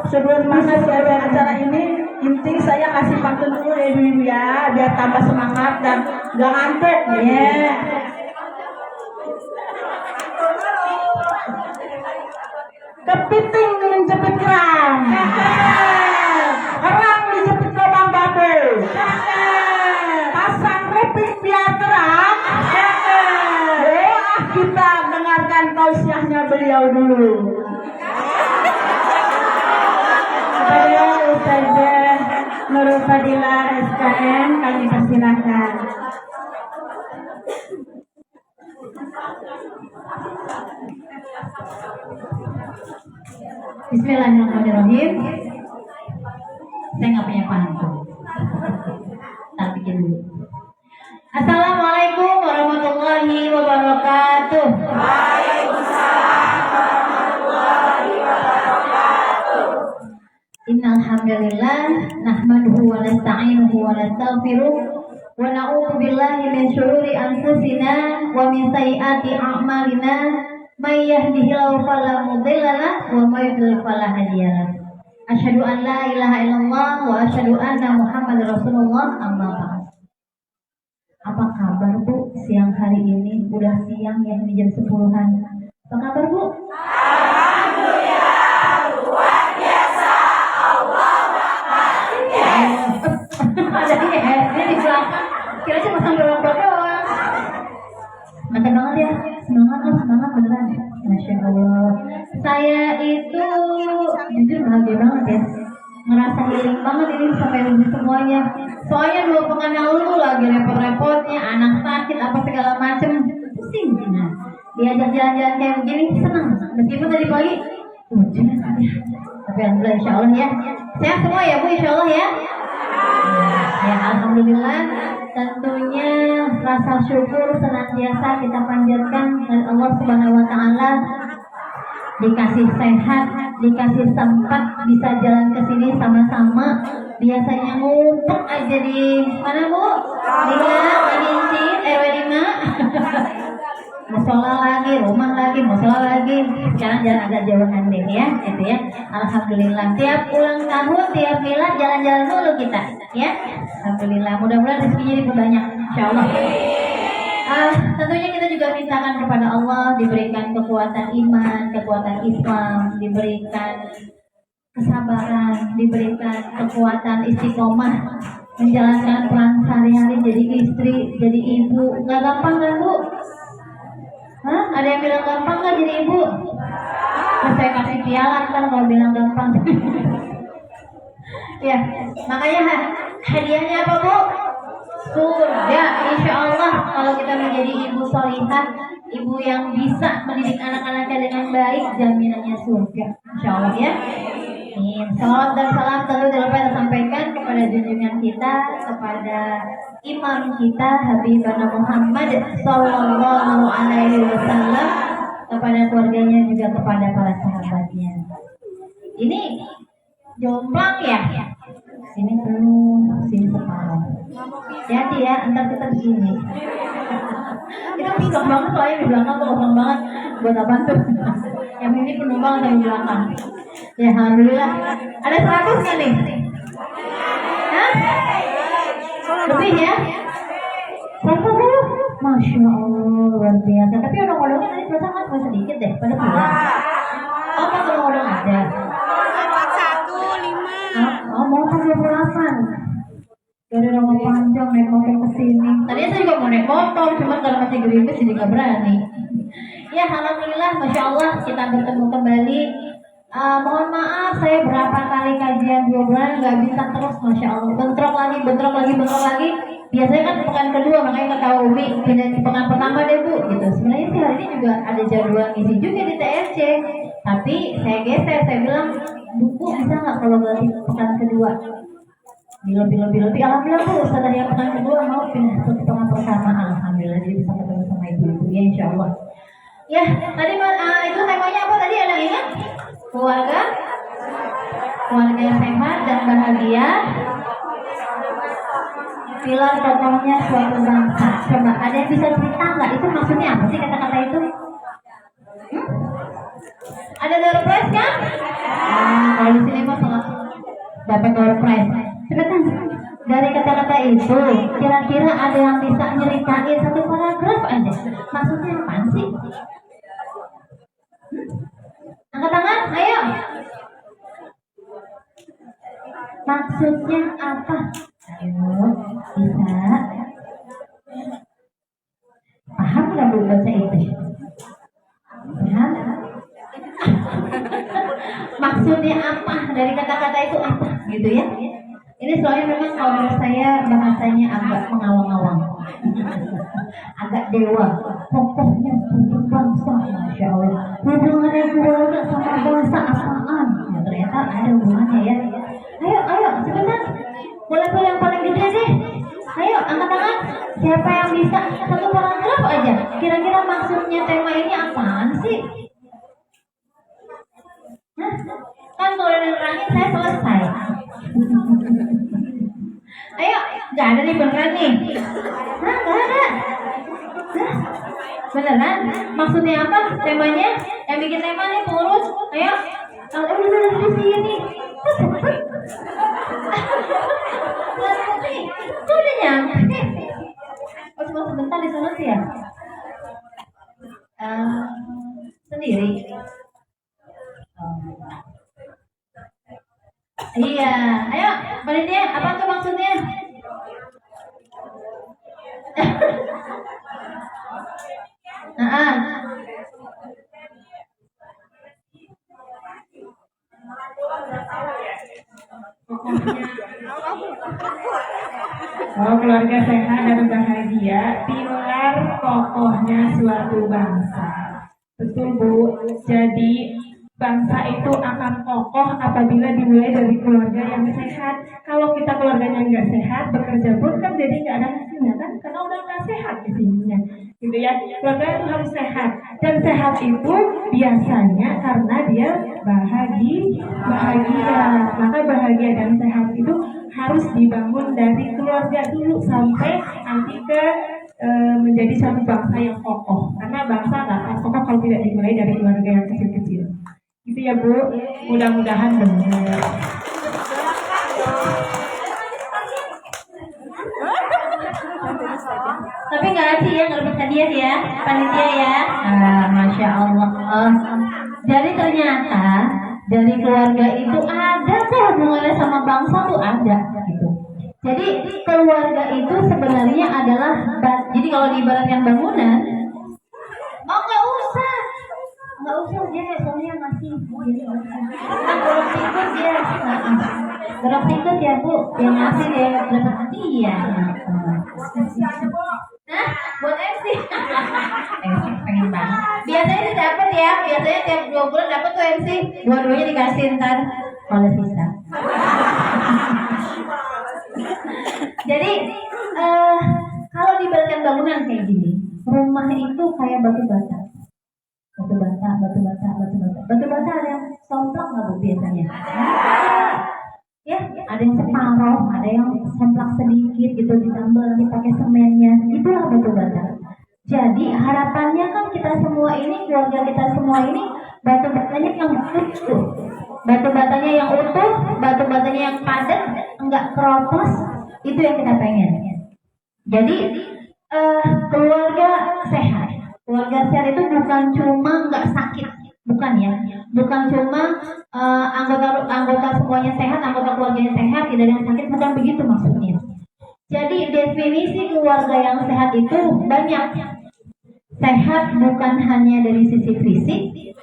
Sebelum masuk ke acara ini, inti saya kasih pantun dulu ya Ibu ya, biar tambah semangat dan gak ngantuk ya. Kepiting menjepit kerang, kerang dijepit lubang babe, pasang beliau dulu. Kepada Ustazah Nurul Fadilah SKM kami persilahkan. Bismillahirrahmanirrahim. Saya nggak punya pantun. Tak bikin dulu. Assalamualaikum warahmatullahi wabarakatuh. Innal hamdalillah nahmaduhu wa nasta'inuhu wa nastaghfiruh wa na'udzu billahi min shururi anfusina wa min sayyiati a'malina may yahdihillahu fala mudilla lahu wa may yudlil fala hadiya lahu. Asyhadu an la ilaha illallah wa asyhadu anna Muhammadar Rasulullah amma ba'd. Apa kabar Bu siang hari ini? Udah siang ya, ini jam 10-an. Apa kabar Bu? Ada ini di belakang. Kira-kira pasang berapa doang. Mantap banget ya. Semangat beneran. Masya Allah. Saya itu jujur bahagia banget ya. Ngerasa healing banget ini sampai lebih semuanya. Soalnya 2 pekan yang lalu lagi repot-repotnya, anak sakit apa segala macem, pusing. Nah, diajak jalan-jalan kayak begini senang. Meskipun tadi pagi hujan, tapi alhamdulillah insya Allah ya. Sehat semua ya Bu insya Allah ya. Ya alhamdulillah, tentunya rasa syukur senantiasa kita panjatkan dan Allah Subhanahu wa taala dikasih sehat, dikasih sempat bisa jalan ke sini sama-sama. Biasanya ngumpet aja di mana Bu? Di RW 5. Musola lagi, rumah lagi, musola lagi. Sekarang jalan agak jauhan deh ya, itu ya. Alhamdulillah. Tiap ulang tahun, tiap milad jalan-jalan dulu kita, ya. Alhamdulillah. Mudah-mudahan rezekinya diperbanyak, insyaallah. Tentunya kita juga mintakan kepada Allah diberikan kekuatan iman, kekuatan Islam, diberikan kesabaran, diberikan kekuatan istiqomah menjalankan peran sehari-hari jadi istri, jadi ibu. Nggak gampang kan Bu? Hah? Ada yang bilang gampang nggak jadi ibu? Nah, saya kasih piala kan kalau bilang gampang. Ya, makanya hadiahnya apa Bu? Surga, insya Allah. Kalau kita menjadi ibu solihah, ibu yang bisa mendidik anak-anaknya dengan baik, jaminannya surga, insya Allah ya. Salam dan salam tentu tidak lupa kita sampaikan kepada junjungan kita, kepada imam kita Habibana Muhammad Sallallahu Alaihi Wasallam, kepada keluarganya juga kepada para sahabatnya. Ini jomplang ya, sini penuh, sini separuh. Hati ya, entar kita begini. Itu susah banget soalnya di belakang tuh kosong banget. Buat apa tuh? Yang ini penuh banget dari belakang. Ya alhamdulillah. Ada 100 nggak nih? Hah? Lebih ya? 100? Masya Allah, luar biasa. Tapi odong-odongnya nanti perasaan kan cuma sedikit deh, pada pulang. Oh, kan odong-odong ada. 45. Oh, mau kan 28. Dari rumah panjang naik motor ke sini. Tadinya saya juga mau naik motor, cuma karena masih gerimis jadi nggak berani. Ya alhamdulillah, masya Allah kita bertemu kembali. Mohon maaf saya berapa kali kajian 2 bulan nggak bisa terus, masya Allah. Bentrok lagi. Biasanya kan pekan kedua, makanya kata Umi pindah di pekan pertama deh Bu. Gitu. Sebenarnya sih hari ini juga ada jadwal ngisi juga di TRC. Tapi saya geser, saya bilang buku bisa nggak kalau ganti pekan kedua? Lebih alhamdulillah Bu, setelah yang pekan kedua mau pindah ke pekan pertama, alhamdulillah jadi bisa ketemu sama ibu-ibu ya insyaallah. Ya tadi itu temanya apa tadi, ada ingat? Keluarga yang sehat dan bahagia, pilar tokohnya suatu bangsa. Coba ada yang bisa cerita nggak itu maksudnya apa sih kata-kata itu? Ada door prize kan? Kalau di sini mah sangat dapat door prize. Sebentar, dari kata-kata itu kira-kira ada yang bisa nyeritain 1 paragraf aja. Maksudnya apa sih? Angkat tangan, ayo. Maksudnya apa? Ayo, bisa. Paham nggak Bu bahasa itu? Paham? itu apa gitu ya. Ini soalnya memang kalau menurut saya bahasanya agak mengawang-awang. Agak dewa. Pokoknya untuk bangsa, Masya Allah. Hubungannya keluarga sama bangsa apaan? Ya ternyata ada hubungannya ya. Ayo, sebentar. Mulai yang paling gede deh. Ayo, angkat tangan. Siapa yang bisa satu paragraf aja? Kira-kira maksudnya tema ini apaan sih? Hah? Kan kalau nerangin saya selesai. Ayo, nggak ada nih beneran nih. Hah, nggak ada. Hah? Beneran? Maksudnya apa? Temanya? Yang bikin tema nih pengurus. Ayo. Udah di sini. Itu udah nyampe. Oh cuma sebentar di sana sih ya. Sendiri. Iya, ayo panitia, apa tuh maksudnya? Kalau keluarga sehat dan bahagia, pilar kokohnya suatu bangsa. Betul Bu, jadi bangsa itu akan kokoh apabila dimulai dari keluarga yang sehat. Kalau kita keluarganya nggak sehat, bekerja pun kan jadi nggak ada hasilnya kan, karena udah nggak sehat isinya, gitu ya. Keluarga itu harus sehat, dan sehat itu biasanya karena dia bahagia. Maka bahagia dan sehat itu harus dibangun dari keluarga dulu sampai nanti ke menjadi satu bangsa yang kokoh. Karena bangsa nggak akan kokoh kalau tidak dimulai dari keluarga yang kecil-kecil. Gitu ya Bu, mudah-mudahan benar. Tapi nggak asik ya, nggak dapat hadiah ya, panitia ya. Masya Allah. Jadi ternyata dari keluarga itu ada kok hubungannya sama bangsa tuh ada gitu. Jadi keluarga itu sebenarnya adalah jadi kalau diibaratkan bangunan, nggak usah dia soalnya masih gini. Gerok tikus ya Bu, yang ngasih dia dapat hadiah. Nah, buat MC. Pengen banget. Biasanya sih dapat ya, biasanya tiap 2 bulan dapat tuh MC. Dua-duanya dikasih ntar oleh sisa. Jadi kalau dibalikkan bangunan kayak gini, rumah itu kayak batu bata. Batu bata ada yang somplak nggak Bu biasanya? Ya, ada yang separoh, ada yang semplak sedikit gitu ditambah nanti pakai semennya. Itulah batu bata. Jadi harapannya kan kita semua ini, keluarga kita semua ini, batu batanya yang utuh, batu batanya yang utuh, batu batanya yang padat, enggak keropos, itu yang kita pengen. Jadi keluarga sehat. Keluarga sehat itu bukan cuma nggak sakit, bukan ya, bukan cuma anggota semuanya sehat, anggota keluarganya sehat, tidak ada yang sakit, bukan begitu maksudnya. Jadi definisi keluarga yang sehat itu banyak. Sehat bukan hanya dari sisi fisik,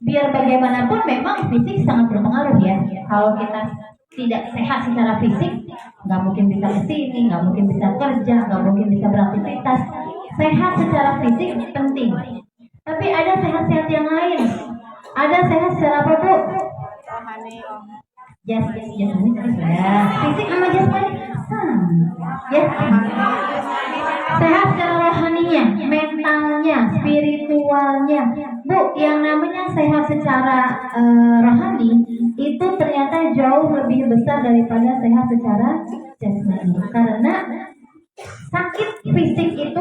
biar bagaimanapun memang fisik sangat berpengaruh ya. Kalau kita tidak sehat secara fisik, nggak mungkin bisa kesini, nggak mungkin bisa kerja, nggak mungkin bisa beraktivitas. Sehat secara fisik penting, tapi ada sehat-sehat yang lain. Ada sehat secara apa Bu? Jasmani ya. Fisik sama jasmani ya. Sehat secara rohaninya, mentalnya, spiritualnya. Bu, yang namanya sehat secara rohani itu ternyata jauh lebih besar daripada sehat secara jasmani. Karena sakit fisik itu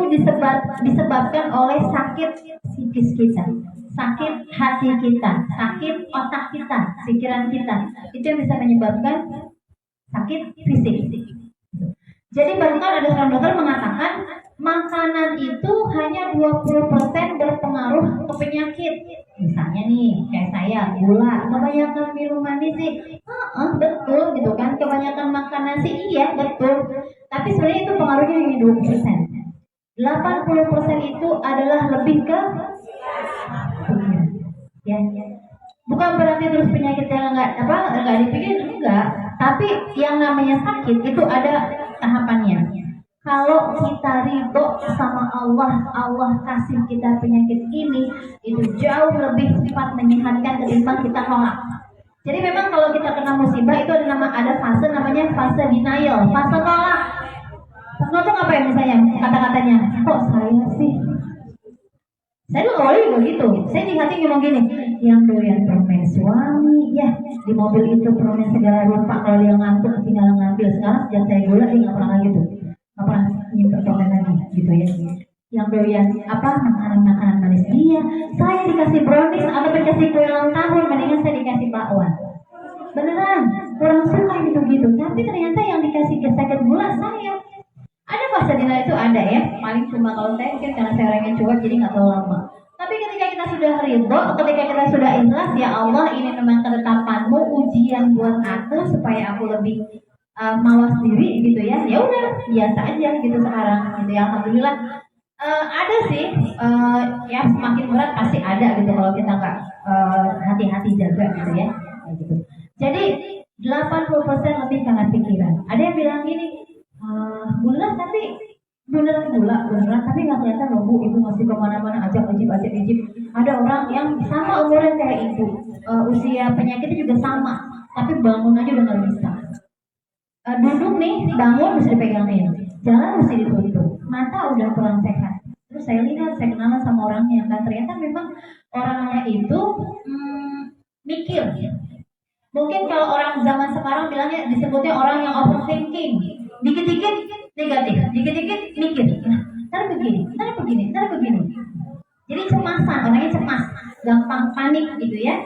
disebabkan oleh sakit psikis kita, sakit hati kita, sakit otak kita, pikiran kita. Itu yang bisa menyebabkan sakit fisik. Jadi bahkan ada seorang dokter mengatakan makanan itu hanya 20% berpengaruh ke penyakit. Misalnya nih, kayak saya, gula, kebanyakan minum manis sih, betul gitu kan, kebanyakan makan nasi, iya betul. Tapi sebenarnya itu pengaruhnya hanya 20%. 80% itu adalah lebih ke ya. Bukan berarti terus penyakitnya nggak dipikir, enggak. Tapi yang namanya sakit itu ada tahapannya. Kalau kita ridho sama Allah, Allah kasih kita penyakit ini, itu jauh lebih cepat menyehatkan ketimbang kita nolak. Jadi memang kalau kita kena musibah itu ada fase namanya fase denial, fase nolak. Nolak itu apa ya misalnya kata-katanya? Kok saya sih? Saya dulu awalnya juga gitu. Saya di hati ngomong gini, yang doyan permen suami, ya di mobil itu permen segala rupa. Kalau dia ngantuk tinggal ngambil. Sekarang sejak saya gula dia nggak pernah gitu, nggak pernah nyimpen permen lagi, gitu ya. Yang doyan makanan manis dia, saya dikasih brownies atau dikasih kue ulang tahun, mendingan saya dikasih bakwan. Beneran, kurang suka gitu-gitu. Tapi ternyata yang dikasih sakit gula saya. Ada fase denial itu ada ya, paling cuma kalau saya mungkin karena saya orangnya cuek jadi nggak terlalu lama. Tapi ketika kita sudah ridho, ketika kita sudah ikhlas, ya Allah ini memang ketetapanmu, ujian buat aku supaya aku lebih mawas diri gitu ya. Ya udah biasa aja gitu sekarang gitu ya. Alhamdulillah ada sih ya semakin berat pasti ada gitu kalau kita nggak hati-hati jaga gitu ya. Gitu. Jadi 80% lebih karena pikiran. Ada yang bilang gini. Bulan tapi beneran tapi nggak kelihatan loh Bu, ibu masih kemana-mana ajak ijib. Ada orang yang sama umurnya kayak ibu, usia penyakitnya juga sama, tapi bangun aja udah nggak bisa. Duduk nih, bangun mesti dipegangin, jalan mesti ditutup, mata udah kurang sehat. Terus saya lihat, saya kenalan sama orangnya, kan ternyata memang orangnya itu mikir. Mungkin kalau orang zaman sekarang bilangnya disebutnya orang yang overthinking. Dikit-dikit negatif, dikit-dikit mikir. Ntar begini. Jadi cemasan, orangnya cemas, gampang panik gitu ya.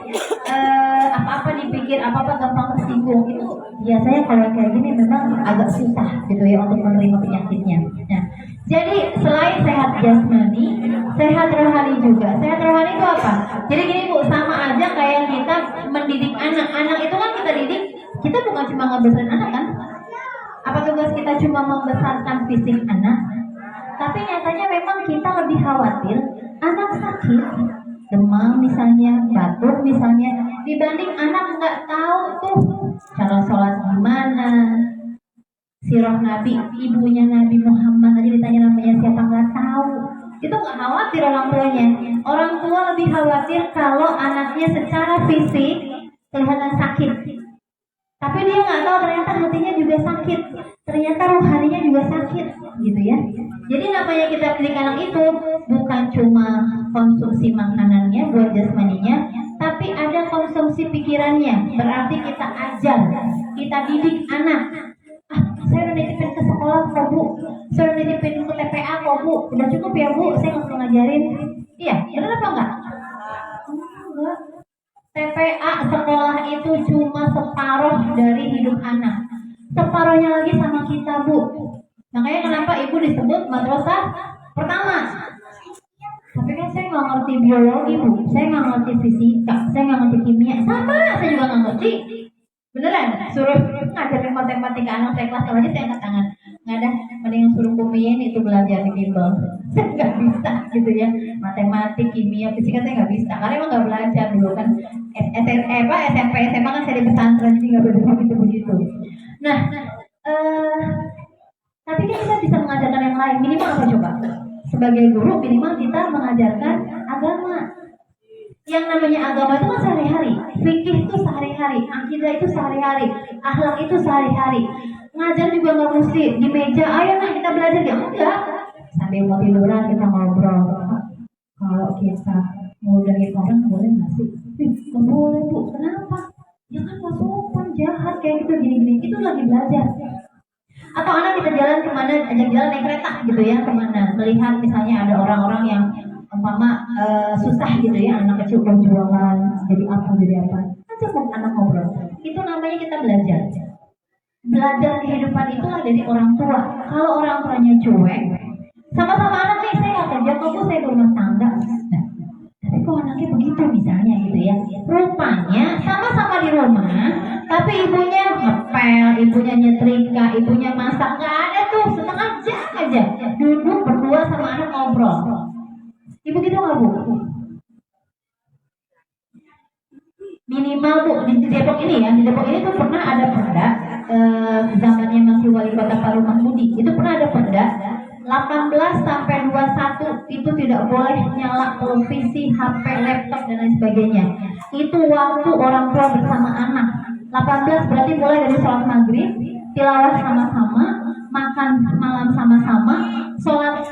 Apa-apa dipikir, apa-apa gampang tersinggung. Itu biasanya kalau kayak gini memang agak susah gitu ya untuk menerima penyakitnya. Nah, jadi selain sehat jasmani, sehat rohani juga. Sehat rohani itu apa? Jadi gini Bu, sama aja kayak kita mendidik anak. Anak itu kan kita didik, kita bukan cuma ngebesarin anak kan? Apa tugas kita cuma membesarkan fisik anak? Tapi nyatanya memang kita lebih khawatir anak sakit, demam misalnya, batuk misalnya, dibanding anak nggak tahu tuh cara sholat gimana, sirah Nabi, ibunya Nabi Muhammad tadi ditanya namanya siapa nggak tahu. Itu nggak khawatir orang tuanya. Orang tua lebih khawatir kalau anaknya secara fisik kelihatan sakit. Tapi dia nggak tahu ternyata hatinya juga sakit, ternyata rohaninya juga sakit, gitu ya. Jadi namanya kita didik anak itu bukan cuma konsumsi makanannya buat jasmaninya, tapi ada konsumsi pikirannya. Berarti kita ajar, kita didik anak. Saya udah nitipin ke sekolah kok Bu, saya udah nitipin ke TPA kok Bu, udah cukup ya Bu, saya nggak perlu ngajarin. Iya, benar apa enggak? Enggak. TPA sekolah itu cuma separuh dari hidup anak. Separuhnya lagi sama kita Bu. Makanya kenapa ibu disebut madrasah pertama. Tapi kan saya nggak ngerti biologi Bu, saya nggak ngerti fisika, saya nggak ngerti kimia, sama saya juga nggak ngerti. Beneran, suruh ngajarin matematika anak saya kelas aja saya angkat tangan. Nggak ada, mending suruh kumiin itu belajar di bimbel. Saya nggak bisa gitu ya, matematik, kimia, fisika saya nggak bisa. Karena emang nggak belajar dulu kan. SMP, SMA kan saya di pesantren jadi nggak belajar begitu. Nah, tapi kan kita bisa mengajarkan yang lain. Minimal apa coba? Sebagai guru minimal kita mengajarkan agama. Yang namanya agama itu kan sehari-hari. Fikih itu sehari-hari, akidah itu sehari-hari, akhlak itu sehari-hari. Ngajar juga nggak mesti di meja, ayo nah kita belajar ya enggak. Sambil mau tiduran kita ngobrol. Kalau kita ngundangin orang boleh nggak sih? Nggak boleh Bu, kenapa? Ya kan nggak sopan, jahat kayak gitu gini-gini. Itu lagi belajar. Atau anak kita jalan kemana, ajak jalan naik kereta gitu ya kemana? Melihat misalnya ada orang-orang yang umpama susah gitu ya, anak kecil berjualan jadi apa ajak anak ngobrol. Itu namanya kita belajar. Belajar kehidupan itulah dari orang tua. Kalau orang tuanya cuek, sama-sama anak nih saya nggak kerja kok Bu, saya berumah tangga. Nah, tapi kok anaknya begitu misalnya gitu ya. Rupanya sama-sama di rumah, tapi ibunya ngepel, ibunya nyetrika, ibunya masak, nggak ada tuh setengah jam aja duduk berdua sama anak ngobrol. Ibu gitu nggak Bu? minimal Bu di Depok ini ya, di Depok ini tuh pernah ada perda zamannya masih wali kota Pak Mahmudi, itu pernah ada perda 18 sampai 21 itu tidak boleh nyala televisi, HP, laptop dan lain sebagainya. Itu waktu orang tua bersama anak. 18 berarti mulai dari sholat maghrib, tilawah sama-sama, makan malam sama-sama, sholat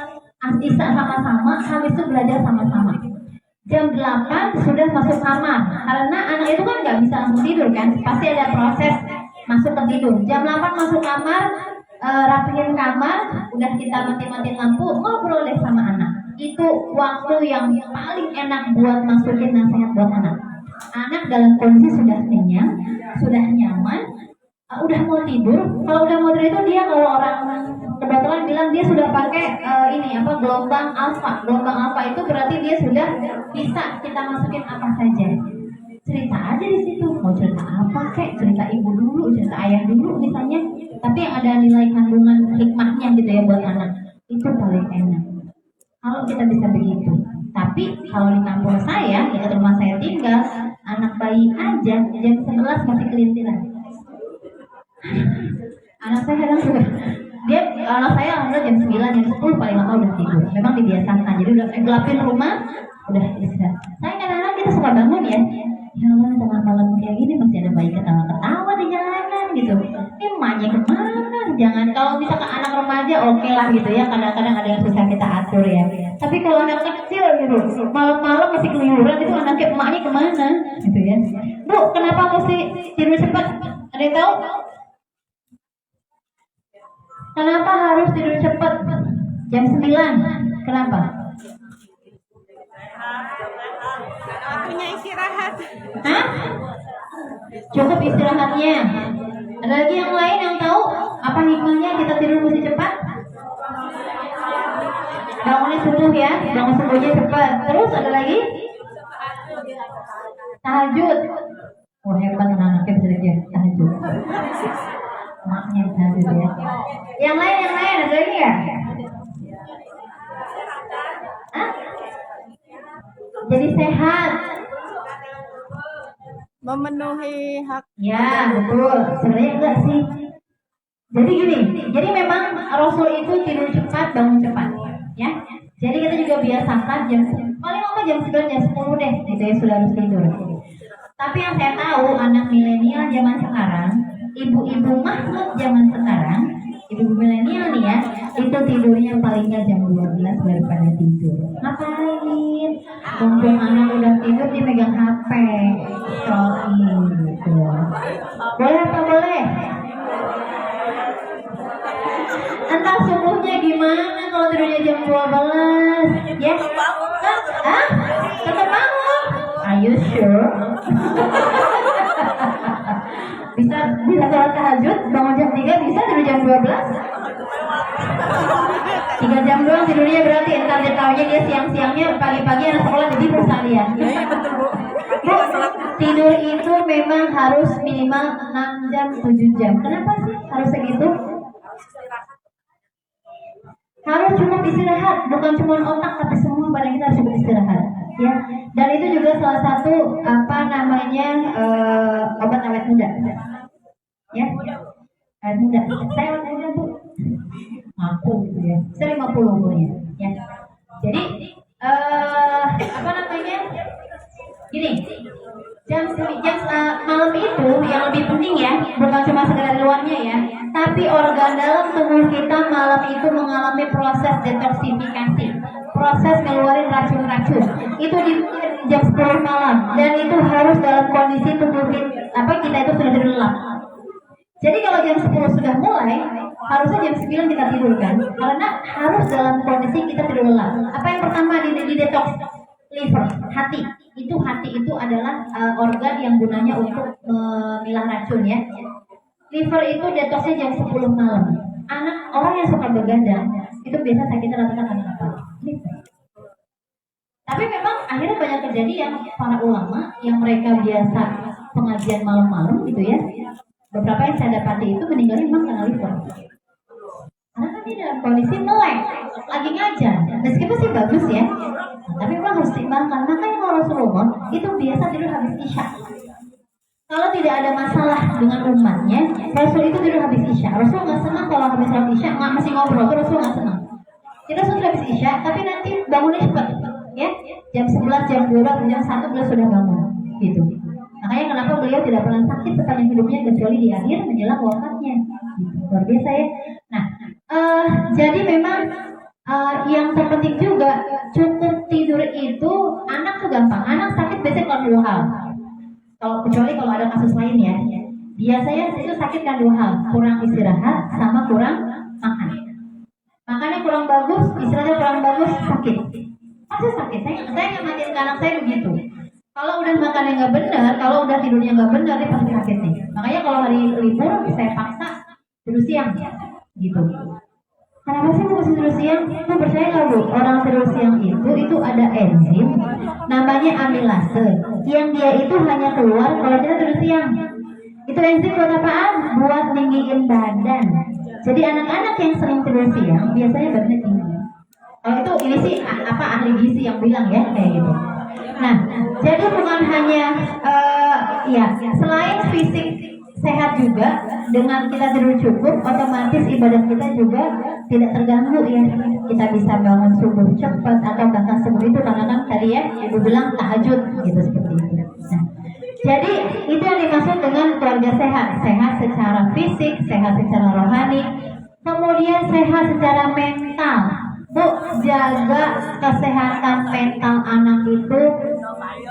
isya sama-sama, habis itu belajar sama-sama. Jam 8 sudah masuk kamar, karena anak itu kan nggak bisa langsung tidur kan, pasti ada proses masuk ke tidur. Jam 8 masuk kamar, rapihin kamar, udah kita mati-matiin lampu, ngobrol deh sama anak. Itu waktu yang paling enak buat masukin nasihat buat anak. Anak dalam kondisi sudah kenyang, sudah nyaman, udah mau tidur. Kalau udah mau tidur itu dia, kalau orang kebetulan bilang dia sudah pakai gelombang alfa. Gelombang alfa itu berarti dia sudah bisa kita masukin apa saja. Cerita aja di situ, mau cerita apa kek, cerita ibu dulu, cerita ayah dulu misalnya, tapi yang ada nilai kandungan hikmahnya gitu ya buat anak, itu paling enak kalau kita bisa begitu. Tapi kalau di kampung saya, dekat rumah saya tinggal, anak bayi aja jam 11 masih kelintiran. Anak saya kadang juga anak saya alhamdulillah jam 9, jam 10 paling lama udah tidur. Memang dibiasakan, jadi udah gelapin rumah, udah istirahat. Saya kadang-kadang kita suka bangun ya Allah, tengah malam kayak gini masih ada bayi ketawa-ketawa di jalanan gitu. Ini emaknya kemana? Jangan, kalau misalkan anak remaja oke lah gitu ya, kadang-kadang ada yang susah kita atur ya. Tapi kalau anak kecil gitu, malam-malam masih keluyuran itu, anaknya emaknya kemana gitu ya. Bu, kenapa mesti tidur cepat? Ada yang tahu? Kenapa harus tidur cepat? Jam 9. Kenapa? Punya istirahat. Hah? Cukup istirahatnya. Ada lagi yang lain yang tahu apa hikmahnya kita tidur mesti cepat? Bangunnya subuh ya, bangun subuhnya cepat. Terus ada lagi? Tahajud. Wah, hebat anak-anaknya bisa dia tahajud. Maknya tahajud ya. Yang lain ada lagi ya? Hah? Jadi sehat. Memenuhi hak. Ya, betul. Sebenarnya enggak sih. Jadi gini, jadi memang Rasul itu tidur cepat, bangun cepat, ya. Jadi kita juga biasakan paling lama jam 9, jam 10 deh, gitu ya, sudah harus tidur. Tapi yang saya tahu, anak milenial zaman sekarang, ibu-ibu mahmud zaman sekarang, ibu milenial nih ya, itu tidurnya palingnya jam 12 baru pada tidur. Ngapain? Mumpung anak udah tidur dia megang HP, scrolling gitu. Boleh apa boleh? Entah subuhnya gimana kalau tidurnya jam 12, ya? Hah? Tetap bangun? Are you sure? bisa sholat tahajud, bangun jam 3, bisa tidur jam 12? 3 jam doang tidurnya, berarti entar dia tahunya dia siang-siangnya, pagi-pagi anak sekolah jadi persalian. Bu, tidur itu memang harus minimal 6 jam, 7 jam. Kenapa sih harus segitu? Harus cukup istirahat, bukan cuma otak tapi semua badan kita harus cukup istirahat, ya. Dan itu juga salah satu obat awet muda, ya. Awet muda. Saya awet muda Bu, aku gitu ya. Saya 50 umurnya, ya. Jadi gini, malam itu yang lebih penting ya, bukan cuma sekedar luarnya ya, tapi organ dalam tubuh kita malam itu mengalami proses detoksifikasi, proses ngeluarin racun-racun. Itu di jam 10 malam, dan itu harus dalam kondisi tubuh kita itu sudah terlelap. Jadi kalau jam 10 sudah mulai, harusnya jam 9 kita tidur kan, karena harus dalam kondisi kita tidur lelap. Apa yang pertama di detox? Liver, hati. Hati itu adalah organ yang gunanya untuk memilah racun ya. Liver itu detoxnya jam 10 malam. Orang yang suka begadang itu biasa sakitnya rata-rata karena apa? Liver. Tapi memang akhirnya banyak terjadi yang para ulama yang mereka biasa pengajian malam-malam gitu ya. Beberapa yang saya dapati itu meninggal memang karena liver. Karena kan dia dalam kondisi melek, lagi ngajar. Meskipun sih bagus ya, tapi memang harus timbangkan. Makanya kalau Rasulullah itu biasa tidur habis isya. kalau tidak ada masalah dengan umatnya, Rasul itu tidur habis Isya. Rasul nggak senang kalau habis sholat Isya nggak masih ngobrol, itu Rasul nggak senang. Jadi Rasul habis Isya, tapi nanti bangunnya cepat, ya jam 11, jam 12, jam 1 beliau sudah bangun, gitu. Makanya kenapa beliau tidak pernah sakit sepanjang hidupnya kecuali di akhir menjelang wafatnya. Gitu. Luar biasa ya. Nah, jadi memang yang terpenting juga cukup tidur itu anak tuh gampang. Anak sakit biasanya kalau dua hal. Kecuali kalau ada kasus lain ya. Biasanya itu sakit kan dua hal, kurang istirahat sama kurang makan. Makannya kurang bagus, istirahatnya kurang bagus, sakit. Pasti sakit. Saya ngamatin ke anak saya begitu. Kalau udah makannya nggak benar, kalau udah tidurnya nggak benar, dia pasti sakit nih. Makanya kalau hari libur saya paksa tidur siang, gitu. Kenapa sih Bu mesti tidur siang? Bu percaya nggak Bu? Orang tidur siang itu ada enzim, namanya amilase, yang dia itu hanya keluar kalau kita tidur siang. Itu enzim buat apaan? Buat ninggiin badan. Jadi anak-anak yang sering tidur siang biasanya badannya tinggi. Kalau itu ini sih ahli gizi yang bilang ya kayak gitu. Nah, jadi bukan hanya selain fisik sehat juga, dengan kita tidur cukup, otomatis ibadah kita juga tidak terganggu ya. Kita bisa bangun subuh cepat atau bahkan subuh itu karena kan tadi ya ibu bilang tahajud gitu seperti itu. Nah, jadi itu yang dimaksud dengan keluarga sehat, sehat secara fisik, sehat secara rohani, kemudian sehat secara mental. Bu, jaga kesehatan mental anak itu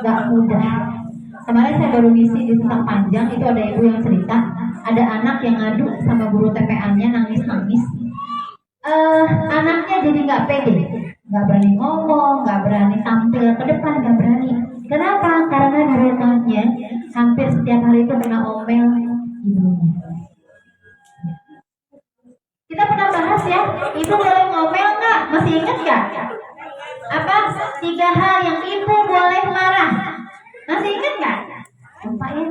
gak mudah. Kemarin saya baru ngisi di Sesang Panjang, itu ada ibu yang cerita, ada anak yang ngadu sama guru TPA-nya nangis-nangis. Anaknya jadi gak pede, gak berani ngomong, gak berani tampil ke depan, gak berani. Kenapa? Karena di rumahnya hampir setiap hari itu kena omel ibunya. Kita pernah bahas ya, ibu boleh ngomel nggak? Masih ingat nggak? Apa? 3 hal yang ibu boleh marah. Masih ingat nggak? Lupa ya.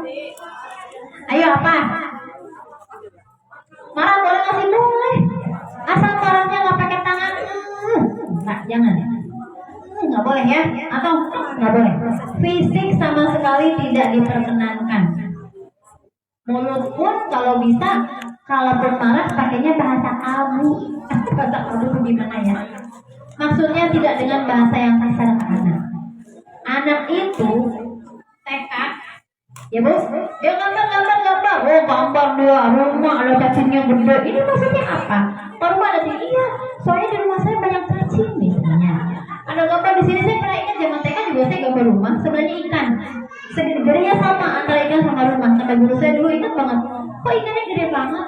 Ayo apa? Marah boleh nggak sih? Boleh. Asal marahnya nggak pakai tangan. Nggak, jangan. Nggak boleh ya? Atau nggak boleh? Fisik sama sekali tidak diperkenankan. Mulut pun kalau bisa, kalaupun marah pakainya bahasa kalbu. Bahasa kalbu itu gimana ya? Maksudnya tidak dengan bahasa yang kasar ke anak. Anak itu TK, ya Bu, dia gambar. Oh gambar dia, rumah ada cacingnya gede. Ini maksudnya apa? Rumah ada cacing? Iya, soalnya di rumah saya banyak cacing misalnya. Ada gambar di sini, saya pernah ingat zaman TK juga saya gambar rumah, sebelahnya ikan. Segede-gedenya sama antara ikan sama rumah. Kata guru saya dulu ingat banget. Kok ikannya gede banget?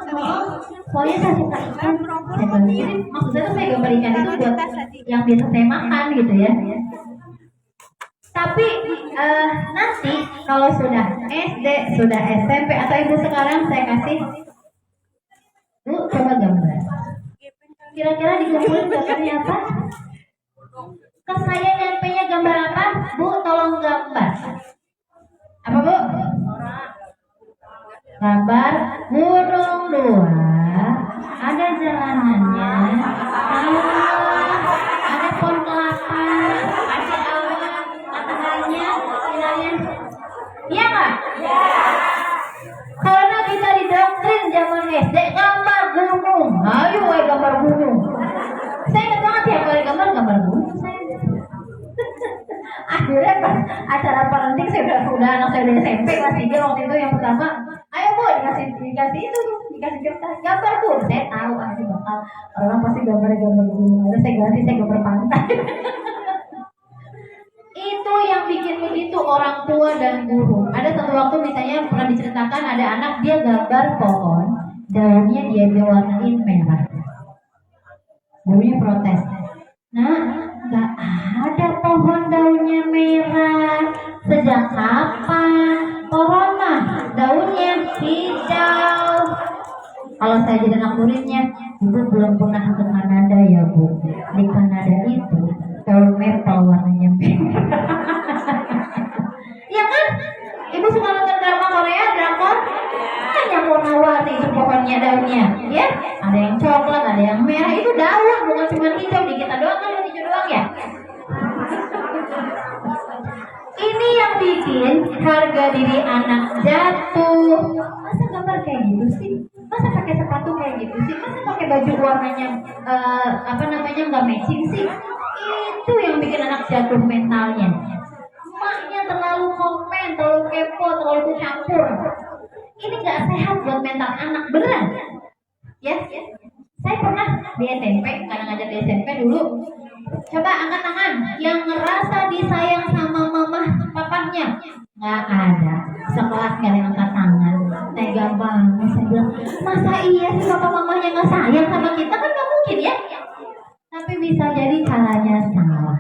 Soalnya saya suka ikan. Maksud saya tuh saya gambar ikan itu buat yang biasa saya makan gitu ya. Tapi nanti kalau sudah SD, sudah SMP atau ibu sekarang saya kasih, Bu coba gambar. Kira-kira dikumpulin gambarnya apa? Ke saya nyampe-nya gambar apa? Bu tolong gambar. Apa Bu? Gambar burung 2, ada jalanannya, ada pohon kelapa, ada awan, mataharinya, sinarnya. Iya nggak? Iya. Karena kita didoktrin zaman SD gambar gunung. Ayo gambar gunung. Saya ingat banget ya kalau gambar gunung saya. Akhirnya pas acara parenting saya udah anak saya udah SMP kelas 3 waktu itu yang pertama, ayo Bu dikasih kertas gambar tuh. Saya tahu nanti bakal orang pasti gambar gunung. Lalu saya gambar pantai. Itu yang bikin begitu orang tua dan guru. Ada satu waktu misalnya pernah diceritakan ada anak dia gambar pohon, daunnya dia warnain merah. Gurunya protes. Nah, nggak ada pohon daunnya merah. Sejak kapan? Pohon mah daunnya hijau. Kalau saya jadi anak muridnya, Ibu belum pernah ke Kanada ya Bu. Di Kanada itu daun maple warnanya merah. Iya kan? Ibu suka nonton drama Korea, drakor? Yang warna-warni itu pohonnya daunnya, ya? Ada yang coklat, ada yang merah. Itu daun, bukan cuma hijau. Di kita doang kan hijau doang ya? Ini yang bikin harga diri anak jatuh. Masa gambar kayak gitu sih? Masa pakai sepatu kayak gitu sih? Masa pakai baju warnanya nggak matching sih? Itu yang bikin anak jatuh mentalnya. Maknya terlalu komen, terlalu kepo, terlalu ikut campur. Ini nggak sehat buat mental anak, beneran. Ya, saya pernah di SMP, karena ngajar di SMP dulu. Coba angkat tangan yang ngerasa disayang sama mama papahnya. Nggak ada. Sekelas nggak ada yang angkat tangan. Tega banget. Saya bilang, masa iya sih papa mamanya nggak sayang sama kita? Kan nggak mungkin ya. Tapi bisa jadi caranya salah.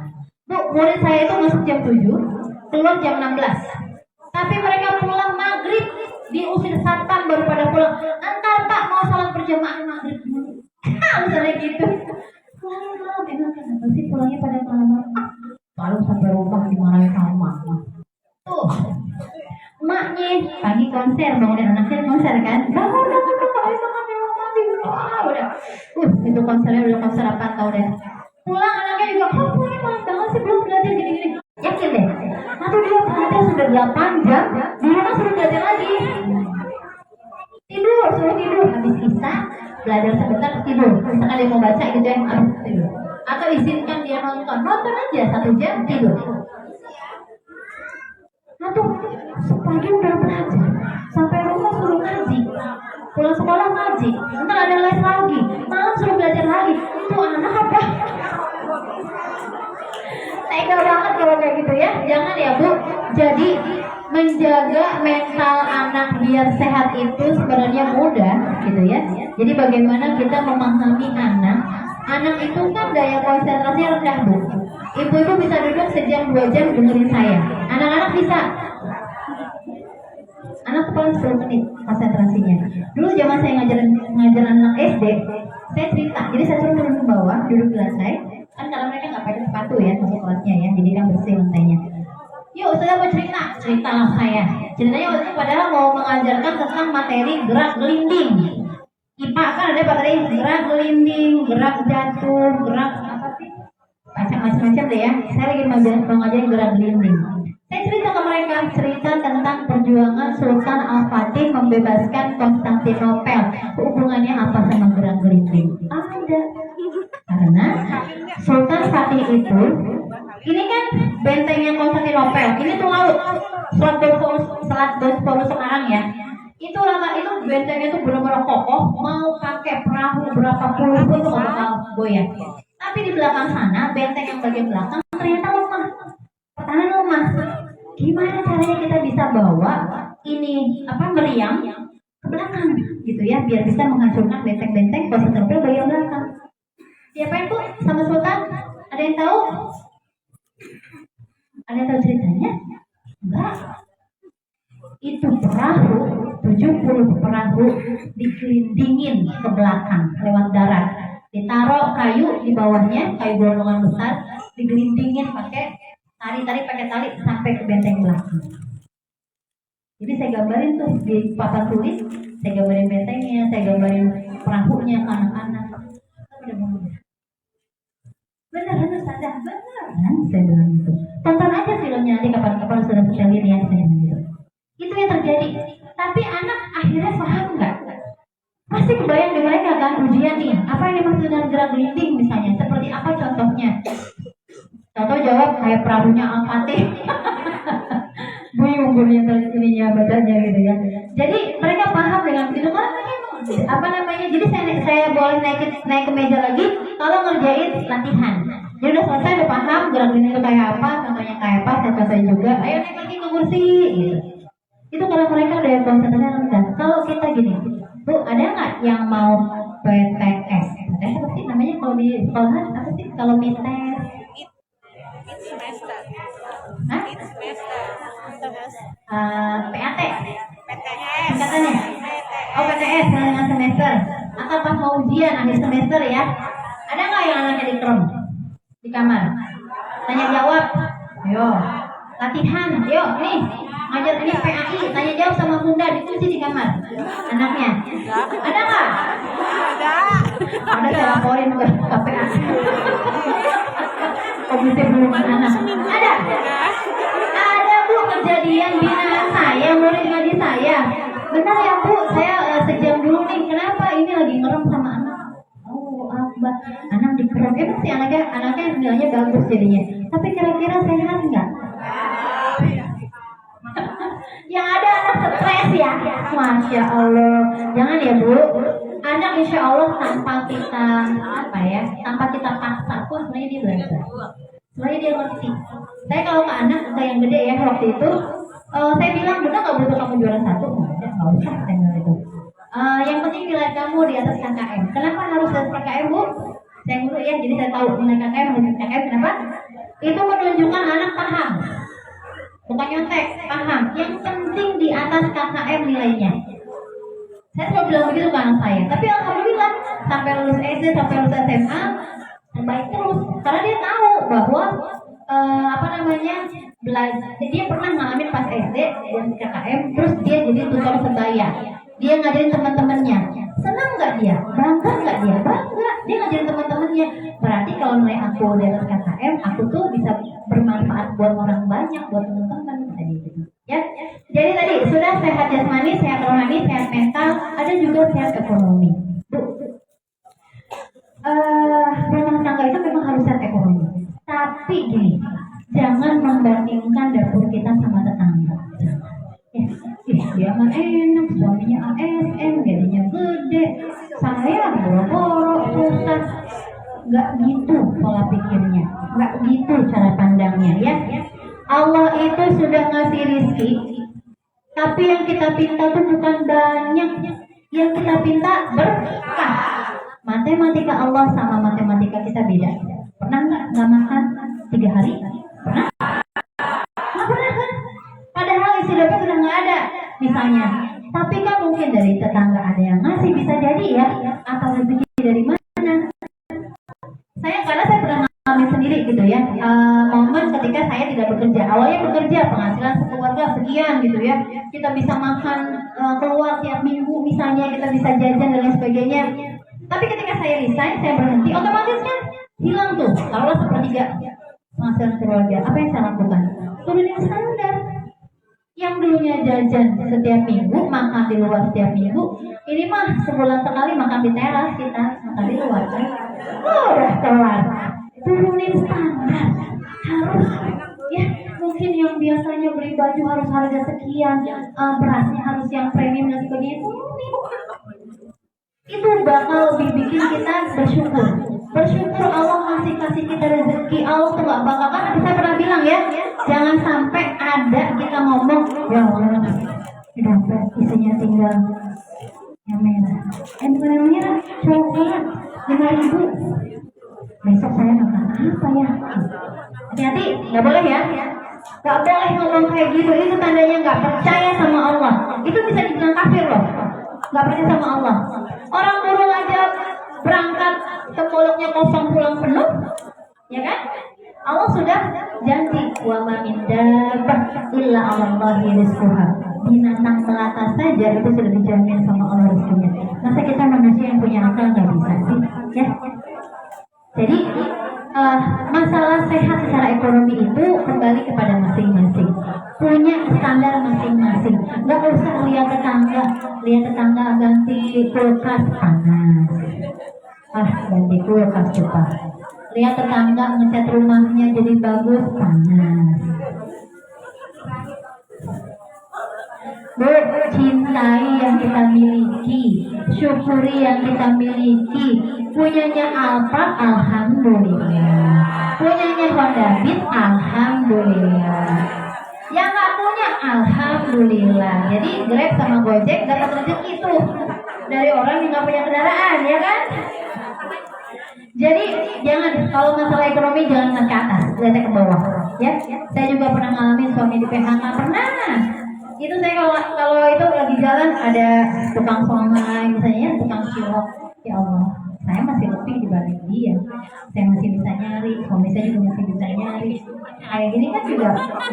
Bu, murid saya itu masuk jam 7, keluar jam 16. Tapi mereka pulang maghrib, diusir satpam baru pada pulang. Antar Pak, mau salat berjamaah maghrib dulu. Misalnya gitu. Pulang malam, emang kenapa sih pulangnya pada malam? Baru sampai rumah dimarahin sama mama. Tuh, emaknya pagi konser, bangunin anaknya konser kan? Bangun, ayo makan, udah. Itu konsernya udah konser apa tau deh. Pulang anaknya juga, pulangnya malas banget sih, belum belajar gini-gini. Yakin deh, atau dia belajar sudah 8 jam, di rumah suruh belajar lagi. Tidur, suruh tidur, habis isya belajar sebentar tidur. Misalkan dia mau baca gitu ya, habis tidur. Atau izinkan dia nonton aja 1 jam tidur. Atau pagi udah belajar, sampai rumah suruh ngaji, pulang sekolah ngaji, ntar ada les lagi, malam suruh belajar lagi. Itu anak apa? Tega banget kalau kayak gitu ya. Jangan ya Bu. Jadi menjaga mental anak biar sehat itu sebenarnya mudah gitu ya. Jadi bagaimana kita memahami anak. Anak itu kan daya konsentrasinya rendah Bu. Ibu-ibu bisa duduk sejam 2 jam dengerin saya. Anak-anak bisa. Anak paling 10 menit konsentrasinya. Dulu zaman saya ngajar anak SD, saya cerita. Jadi saya suruh turun ke bawah, duduk di lantai. Kan kalau mereka nggak pakai sepatu ya masuk kelasnya ya, jadi kan bersih lantainya. Yuk saya mau ceritalah saya. Ceritanya waktu itu padahal mau mengajarkan tentang materi gerak gelinding. IPA kan ada materi gerak gelinding, gerak jatuh, gerak apa sih? Macam-macam deh ya. Saya lagi mengajarin gerak gelinding. Saya cerita ke mereka cerita tentang perjuangan Sultan Al-Fatih membebaskan Konstantinopel. Hubungannya apa sama gerak gelinding? Ada. Karena Sultan Fatih itu, ini kan bentengnya Konstantinopel, ini tuh laut, Selat Bosporus sekarang ya. Itu bentengnya tuh benar-benar kokoh, mau pakai perahu berapa puluh pun nggak bakal goyah. Tapi di belakang sana, benteng yang bagian belakang ternyata lemah, pertahanan lemah. Gimana caranya kita bisa bawa ini meriam ke belakang gitu ya, biar bisa menghancurkan benteng-benteng Konstantinopel bagian belakang. Siapa Bu sama Sultan? Ada yang tahu? Ada yang tahu ceritanya? Enggak. Itu perahu, 70 perahu dikelindingin ke belakang lewat darat. Ditaruh kayu di bawahnya, kayu bolongan besar, digelindingin pakai pakai tali sampai ke benteng belakang. Jadi saya gambarin tuh di papan tulis, saya gambarin bentengnya, saya gambarin perahunya ke anak-anak. Beneran sadar, beneran saya bilang gitu. Tonton aja filmnya nanti kapan-kapan sudah sekalian ya saya bilang gitu. Itu yang terjadi. Tapi anak akhirnya paham nggak? Pasti kebayang di mereka kan ujian nih. Apa yang dimaksud dengan gerak gelinding misalnya? Seperti apa contohnya? Contoh jawab kayak perahunya Al-Fatih. Bingung gurunya ininya bacanya gitu ya. Jadi mereka paham dengan itu karena mereka jadi saya boleh naik ke meja lagi kalau ngerjain latihan. Jadi udah selesai, udah paham gerak gelinding itu kayak apa, contohnya kayak apa, saya contohin juga. Ayo naik lagi ke kursi gitu. Itu kalau mereka udah konsentrasinya rendah. Kalau kita gini, Bu, ada nggak yang mau PTS? PTS apa sih namanya kalau di sekolahan? Apa sih kalau mites? Hah? PAT? Singkatannya? Oh PTS dengan semester. Atau pas mau ujian akhir semester ya? Ada nggak yang anaknya di di kamar? Tanya jawab. Ayo. Latihan. Yuk nih. Ngajar ini PAI. Tanya jawab sama Bunda dikunci di kamar. Anaknya. Ada nggak? Ada saya laporin ke KPA. Komisi Perlindungan Anak. Ada Bu kerja Kalian binaan saya, murid ngaji saya. Bentar ya Bu, saya sejam dulu nih. Kenapa? Ini lagi ngerem sama anak. Oh, Akbar. Anak dikerem. Emang sih anaknya nilainya bagus jadinya. Tapi kira-kira sehat nggak? Yang ada anak stres ya. Masya Allah. Jangan ya Bu. Anak insya Allah tanpa kita tanpa kita paksa pun sebenarnya dia belajar. Sebenarnya dia ngerti. Saya kalau ke anak yang gede ya waktu itu, saya bilang benar nggak butuh kamu juara 1? Nggak usah saya bilang itu. Yang penting nilai kamu di atas KKM. Kenapa harus di atas KKM Bu? Saya dulu ya, jadi saya tahu nilai KKM harus di atas KKM. Kenapa? Itu menunjukkan anak paham. Bukan nyontek, paham. Yang penting di atas KKM nilainya. Saya selalu bilang begitu ke anak saya. Tapi alhamdulillah sampai lulus SD, sampai lulus SMA terbaik terus. Karena dia tahu bahwa belajar. Dia pernah ngalamin pas SD dan KKM, terus dia jadi tutor sebaya. Dia ngajarin teman-temannya. Senang nggak dia? Bangga nggak dia? Bangga. Dia ngajarin teman-temannya. Berarti kalau nilai aku dari KKM, aku tuh bisa bermanfaat buat orang banyak, buat teman-teman tadi gitu. Ya. Jadi tadi sudah sehat jasmani, sehat rohani, sehat mental, ada juga sehat ekonomi. Rumah tangga itu memang harus sehat ekonomi. Tapi gini, jangan membandingkan dapur kita sama tetangga. Dia mah enak, suaminya ASN, gajinya gede, saya boro-boro, susah. Nggak gitu pola pikirnya, nggak gitu cara pandangnya ya. Allah itu sudah ngasih rizki, tapi yang kita pinta tuh bukan banyak, yang kita pinta berkah. Matematika Allah sama matematika kita beda. Pernah nggak makan 3 hari? Pernah? Nggak pernah kan? Padahal isi dompet sudah nggak ada misalnya. Tapi kan mungkin dari tetangga ada yang ngasih, bisa jadi ya. Atau lebih dari mana? Karena saya pernah ngalamin sendiri gitu ya. Momen ketika saya tidak bekerja. Awalnya bekerja, penghasilan sekeluarga sekian gitu ya. Kita bisa makan keluar tiap minggu misalnya, kita bisa jajan dan lain sebagainya. Tapi ketika saya resign, saya berhenti, otomatis kan hilang tuh. Taruhlah sepertiga penghasilan keluarga. Apa yang saya lakukan? Turunin standar. Yang dulunya jajan setiap minggu, makan di luar setiap minggu, ini mah sebulan sekali makan di teras kita, makan di luar kan? Udah kelar. Turunin standar. Harus ya, mungkin yang biasanya beli baju harus harga sekian, berasnya harus yang premium dan sebagainya. Itu bakal lebih bikin kita bersyukur. Bersyukur Allah kasih kita rezeki. Allah tuh gak bakal, kan saya pernah bilang ya, jangan sampai ada kita ngomong, ya Allah, dompet isinya tinggal yang merah. Bukan yang merah, coklat 5.000. Besok saya makan apa ya? Hati-hati, gak boleh ya. Gak boleh ngomong kayak gitu. Itu tandanya gak percaya sama Allah. Itu bisa dibilang kafir loh. Gak percaya sama Allah. Orang burung aja berangkat ke mulutnya kosong pulang penuh, ya kan? Allah sudah janji, wa ma min dabbah illa 'alallahi rizquha. Binatang melata saja itu sudah dijamin sama Allah rezekinya. Masa kita manusia yang punya akal nggak bisa sih, ya? Jadi masalah sehat secara ekonomi itu kembali kepada masing-masing, punya standar masing-masing. Nggak usah lihat tetangga ganti kulkas panas, ganti kulkas cepat. Lihat tetangga ngecat rumahnya jadi bagus, panas. Bu, cintai yang kita miliki, syukuri yang kita miliki. Punyanya Alfa, alhamdulillah. Punyanya Honda Beat, alhamdulillah. Yang nggak punya, alhamdulillah. Jadi Grab sama Gojek dapat rezeki itu dari orang yang nggak punya kendaraan, ya kan? Jadi jangan, kalau masalah ekonomi jangan ke atas, lihatnya ke bawah. Ya, saya juga pernah ngalamin suami di PHK, pernah. Itu saya kalau itu lagi jalan ada tukang somai misalnya, tukang cilok, ya Allah, saya masih lebih dibanding dia. Saya masih bisa nyari, suami saya juga masih bisa nyari. Kayak gini kan juga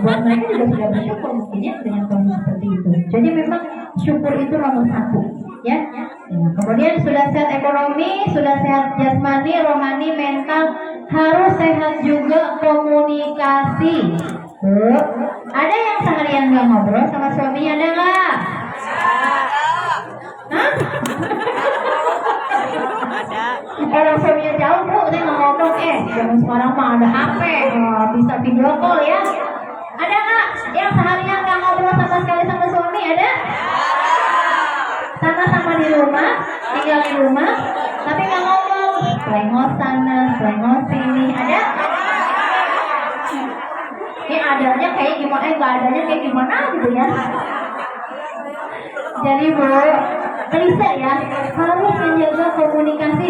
buat mereka juga sudah bersyukur mestinya dengan kondisi seperti itu. Jadi memang syukur itu nomor 1, ya. Nah, kemudian sudah sehat ekonomi, sudah sehat jasmani, rohani, mental, harus sehat juga komunikasi. Bu, ada yang seharian nggak ngobrol sama suaminya, ada nggak? Hah? Orang suaminya jauh bu, saya nggak ngomong. Zaman sekarang mah ada HP, bisa video call ya. Ada nggak yang seharian nggak ngobrol sama sekali sama suami? Ada? Sama-sama di rumah, tinggal di rumah, tapi nggak ngomong. Selengos sana, selengos sini, ada? Ini adanya kayak gimana? Nggak adanya kayak gimana gitu ya? Jadi bu, klise ya, harus menjaga komunikasi.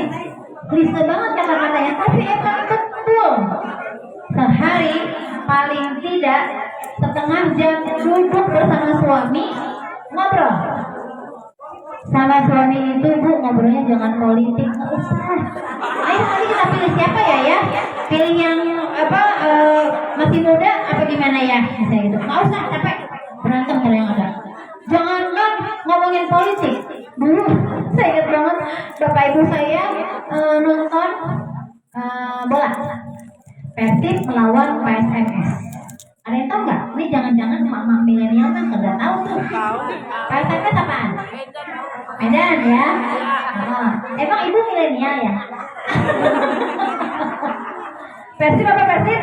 Klise banget kata-katanya, tapi emang betul. Sehari paling tidak setengah jam duduk bersama suami ngobrol. Sama suami itu bu, ngobrolnya jangan politik, nggak usah. Ayo nanti kita pilih siapa ya? Pilih yang apa? Masih muda apa gimana ya? Misalnya gitu, nggak usah capek berantem kalau yang ada. Jangankan ngomongin politik. Dulu saya ingat banget bapak ibu saya nonton bola Persib melawan PSMS. Ada yang tahu nggak? Ini jangan-jangan mama milenial kan nggak tahu tuh. PSMS apaan? Medan ya. Emang ibu milenial ya? Persib apa Persib?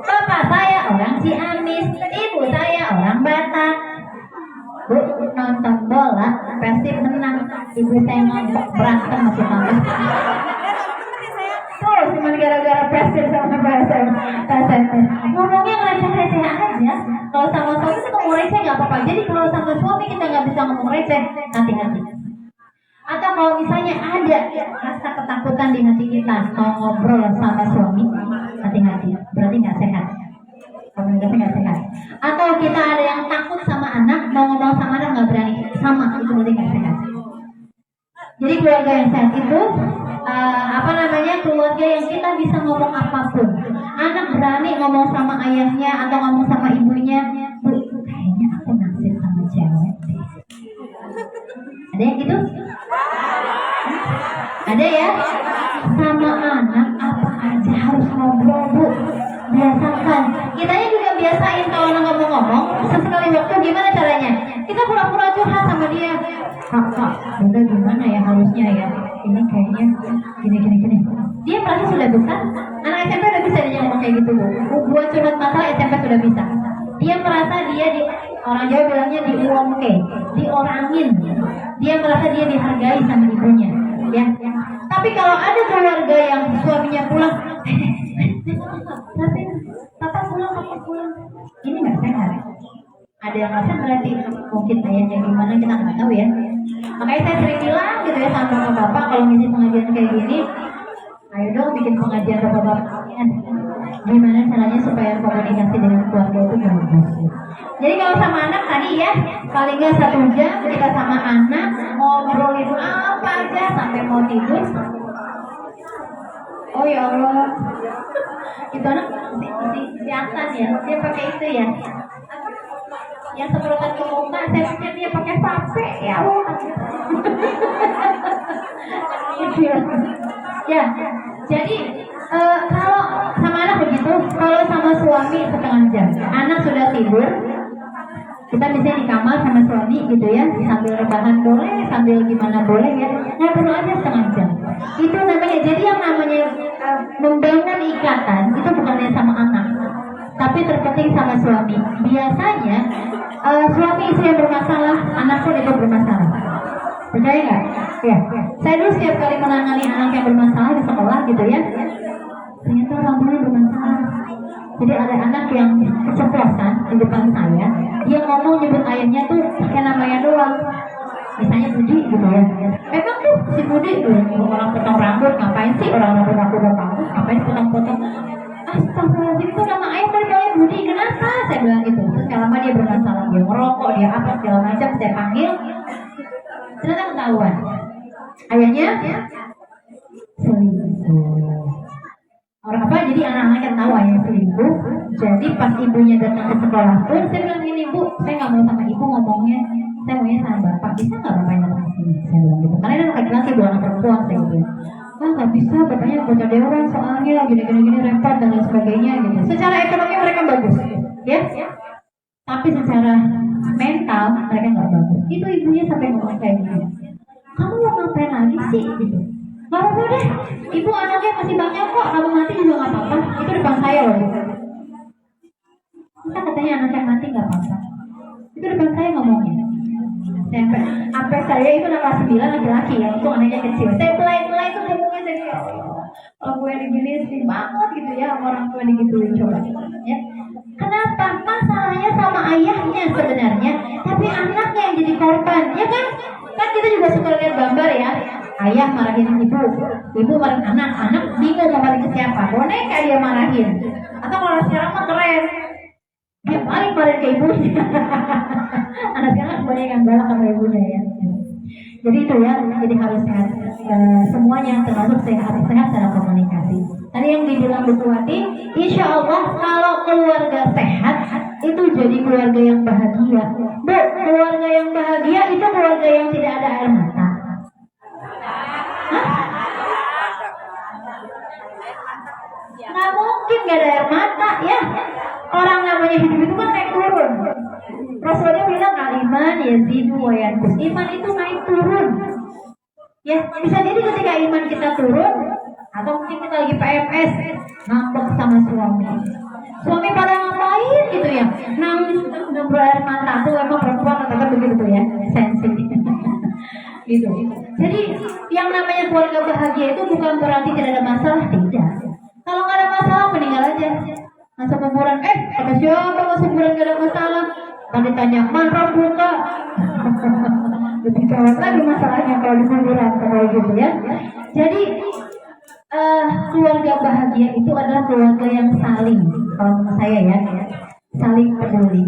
Bapak saya orang Ciamis, ibu saya orang Batak. Bu nonton bola, Persib menang, ibu saya ngambek berantem masih tambah. Tuh cuma gara-gara Persib sama PSMS. Ngomongnya receh-receh aja. Kalau sama suami kita ngomong receh nggak apa-apa. Jadi kalau sama suami kita nggak bisa ngomong receh, hati-hati. Atau kalau misalnya ada rasa ketakutan di hati kita mau ngobrol sama suami, hati-hati, berarti nggak sehat. Komunikasi nggak sehat. Atau kita ada yang takut sama anak, mau ngomong sama anak nggak berani, sama itu berarti nggak sehat. Jadi keluarga yang sehat itu keluarga yang kita bisa ngomong apapun. Anak berani ngomong sama ayahnya atau ngomong sama ibunya, bu, kayaknya aku naksir sama cewek. Ada yang gitu? Ada ya? Sama anak apa aja harus ngobrol bu. Biasakan. Kitanya juga biasain kalau anak ngomong-ngomong. Sesekali waktu gimana caranya? Kita pura-pura curhat sama dia. Kakak, udah gimana ya harusnya ya? Ini kayaknya gini. Dia merasa sudah bisa. Anak SMP udah bisa dia ngomong kayak gitu bu. Buat curhat masalah SMP sudah bisa. Dia merasa dia di orang Jawa bilangnya diuangke, diorangin. Dia merasa dia dihargai sama ibunya. Ya. Tapi kalau ada keluarga yang suaminya pulang, papa pulang, ini nggak sehat. Ada yang rasa berarti mungkin ayahnya gimana kita nggak tahu ya. Makanya saya sering bilang gitu ya sama bapak kalau ngisi pengajian kayak gini, ayo dong bikin pengajian bapak-bapak. Gimana caranya supaya komunikasi dengan keluarga itu bagus. Jadi kalau sama anak tadi ya, paling nggak 1 jam kita sama anak ngobrolin apa aja sampai mau tidur. Oh ya Allah, itu anak si Aksan ya, dia pakai itu ya, yang semprotan ke muka. Saya pikir dia pakai vape ya Allah. Ya, jadi kalau sama anak begitu, kalau sama suami setengah jam. Anak sudah tidur, kita misalnya di kamar sama suami gitu ya, sambil rebahan boleh, sambil gimana boleh ya, ngobrol aja setengah jam. Itu namanya, jadi yang namanya membangun ikatan itu bukan hanya sama anak, tapi terpenting sama suami. Biasanya suami istri yang bermasalah, anak pun itu bermasalah. Percaya nggak? Ya. Saya dulu setiap kali menangani anak yang bermasalah di sekolah gitu ya, ternyata orang tuanya bermasalah. Jadi ada anak yang keceplosan di depan saya, dia ngomong nyebut ayahnya tuh pakai namanya doang. Misalnya Budi gitu ya. Memang tuh si Budi tuh orang potong rambut, ngapain sih orang rambut aku rambut, ngapain potong-potong? Astagfirullahaladzim, itu nama ayah dari Budi, kenapa? Saya bilang gitu. Terus lama dia bermasalah, dia ngerokok, dia apa segala macam. Saya panggil, ternyata ketahuan. Ayahnya selingkuh. Orang apa? Jadi anak-anaknya tahu ayah selingkuh. Jadi pas ibunya datang ke sekolah pun saya bilang gini, bu, saya nggak mau sama ibu ngomongnya, saya maunya sama bapak. Bisa nggak bapaknya datang ke sini? Saya bilang gitu. Karena ada laki-laki 2 anak perempuan saya gitu. nggak bisa, bapaknya anggota dewan soalnya gini repot dan lain sebagainya gitu. Secara ekonomi mereka bagus, ya. Tapi secara mental mereka nggak bagus. Itu ibunya sampai ngomong kayak gitu. Kamu mau ngapain lagi sih gitu? Gak apa-apa deh, ibu anaknya masih banyak kok, kamu mati juga gak apa-apa. Itu depan saya loh. Kita katanya anaknya mati gak apa-apa. Itu depan saya ngomongnya. Sampai saya itu anak kelas 9 laki-laki ya, itu anaknya kecil. Saya pelai itu ngomongnya saya ya Allah. Kalau gue digini sih banget gitu ya, orang tua digituin coba. Ya. Kenapa? Masalahnya sama ayahnya sebenarnya, tapi anaknya yang jadi korban, ya kan? Kan kita juga suka lihat gambar ya. Ayah marahin ibu marahin anak bingung mau balik ke siapa, boneka dia marahin. Atau kalau sekarang mah keren, dia paling ke ibunya. Anak sekarang banyak yang galak sama ibunya ya. Jadi itu ya, jadi harus sehat semuanya, termasuk sehat secara komunikasi. Tadi yang dibilang Bu Kuwati, insya Allah kalau keluarga sehat itu jadi keluarga yang bahagia. Bu, keluarga yang bahagia itu keluarga yang tidak ada air mata. Nggak mungkin nggak ada air mata ya. Orang namanya hidup itu kan naik turun. Rasulnya bilang al-iman yazidu wa yanqus. Iman itu naik turun. Ya, bisa jadi ketika iman kita turun atau mungkin kita lagi PMS ngambek sama suami. Suami pada ngapain gitu ya? Nangis udah berair mata tuh emang perempuan atau begitu ya, sensitif. Gitu. Jadi yang namanya keluarga bahagia itu bukan berarti tidak ada masalah, tidak. Kalau nggak ada masalah meninggal aja. Masuk kuburan, kata siapa masuk kuburan nggak ada masalah? Kalau ditanya mana buka, lebih gawat lagi masalahnya kalau di kuburan kayak gitu ya. Jadi keluarga bahagia itu adalah keluarga yang saling, kalau menurut saya ya, saling peduli.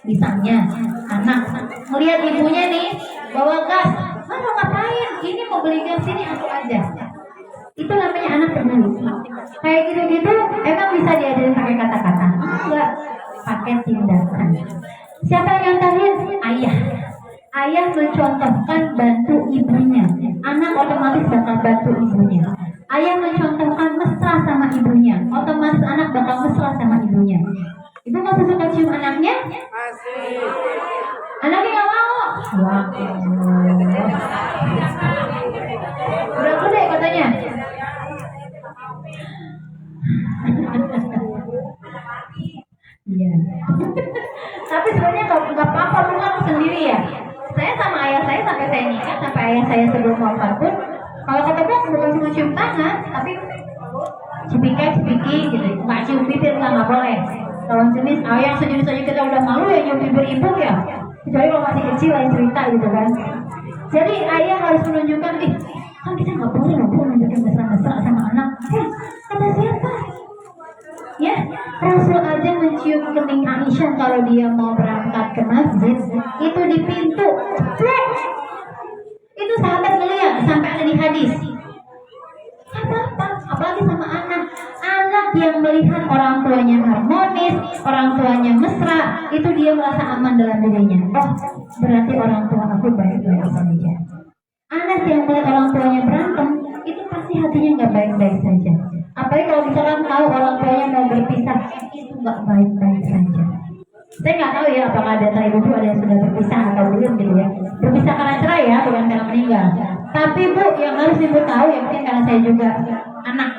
Misalnya anak melihat ibunya nih bawa gas, mau ngapain? Ini mau beli gas ini aku aja. Itu namanya anak peduli. Kayak gitu-gitu emang bisa diajarin pakai kata-kata? Enggak, pakai tindakan. Siapa yang ngantarin? Ayah. Ayah mencontohkan bantu ibunya. Anak otomatis bakal bantu ibunya. Ayah mencontohkan mesra sama ibunya, otomatis anak bakal mesra sama ibunya. Ibu masih suka cium anaknya? Masih. Anaknya nggak mau? Wah. Udah gede katanya. Iya. Tapi sebenarnya nggak apa-apa, lu kan sendiri ya. Saya sama ayah saya sampai saya nikah, sampai ayah saya sebelum wafat pun, kalau ketemu bukan cuma cium tangan, tapi cipiki gitu. Nggak cium bibir nggak boleh. Lawan jenis, yang sejenis aja kita udah malu ya cium bibir ibu ya. Kecuali kalau masih kecil lain cerita gitu kan. Jadi ayah harus menunjukkan nih, kan kita nggak boleh menunjukkan mesra-mesra sama anak. Kata siapa? Ya, Rasul aja mencium kening Aisyah kalau dia mau berangkat ke masjid, itu di pintu. Itu sahabat ngeliat sampai ada di hadis. Apa-apa, apalagi sama anak. Anak yang melihat orang tuanya harmonis, orang tuanya mesra, itu dia merasa aman dalam dirinya. Oh, berarti orang tua aku baik-baik saja. Anak yang melihat orang tuanya berantem, itu pasti hatinya nggak baik-baik saja. Apalagi kalau misalkan tahu orang tuanya mau berpisah, itu nggak baik-baik saja. Saya nggak tahu ya apakah ada ibu ada yang sudah berpisah atau belum gitu ya. Berpisah karena cerai ya, bukan karena meninggal. Tapi Bu, yang harus ibu tahu ya, mungkin karena saya juga anak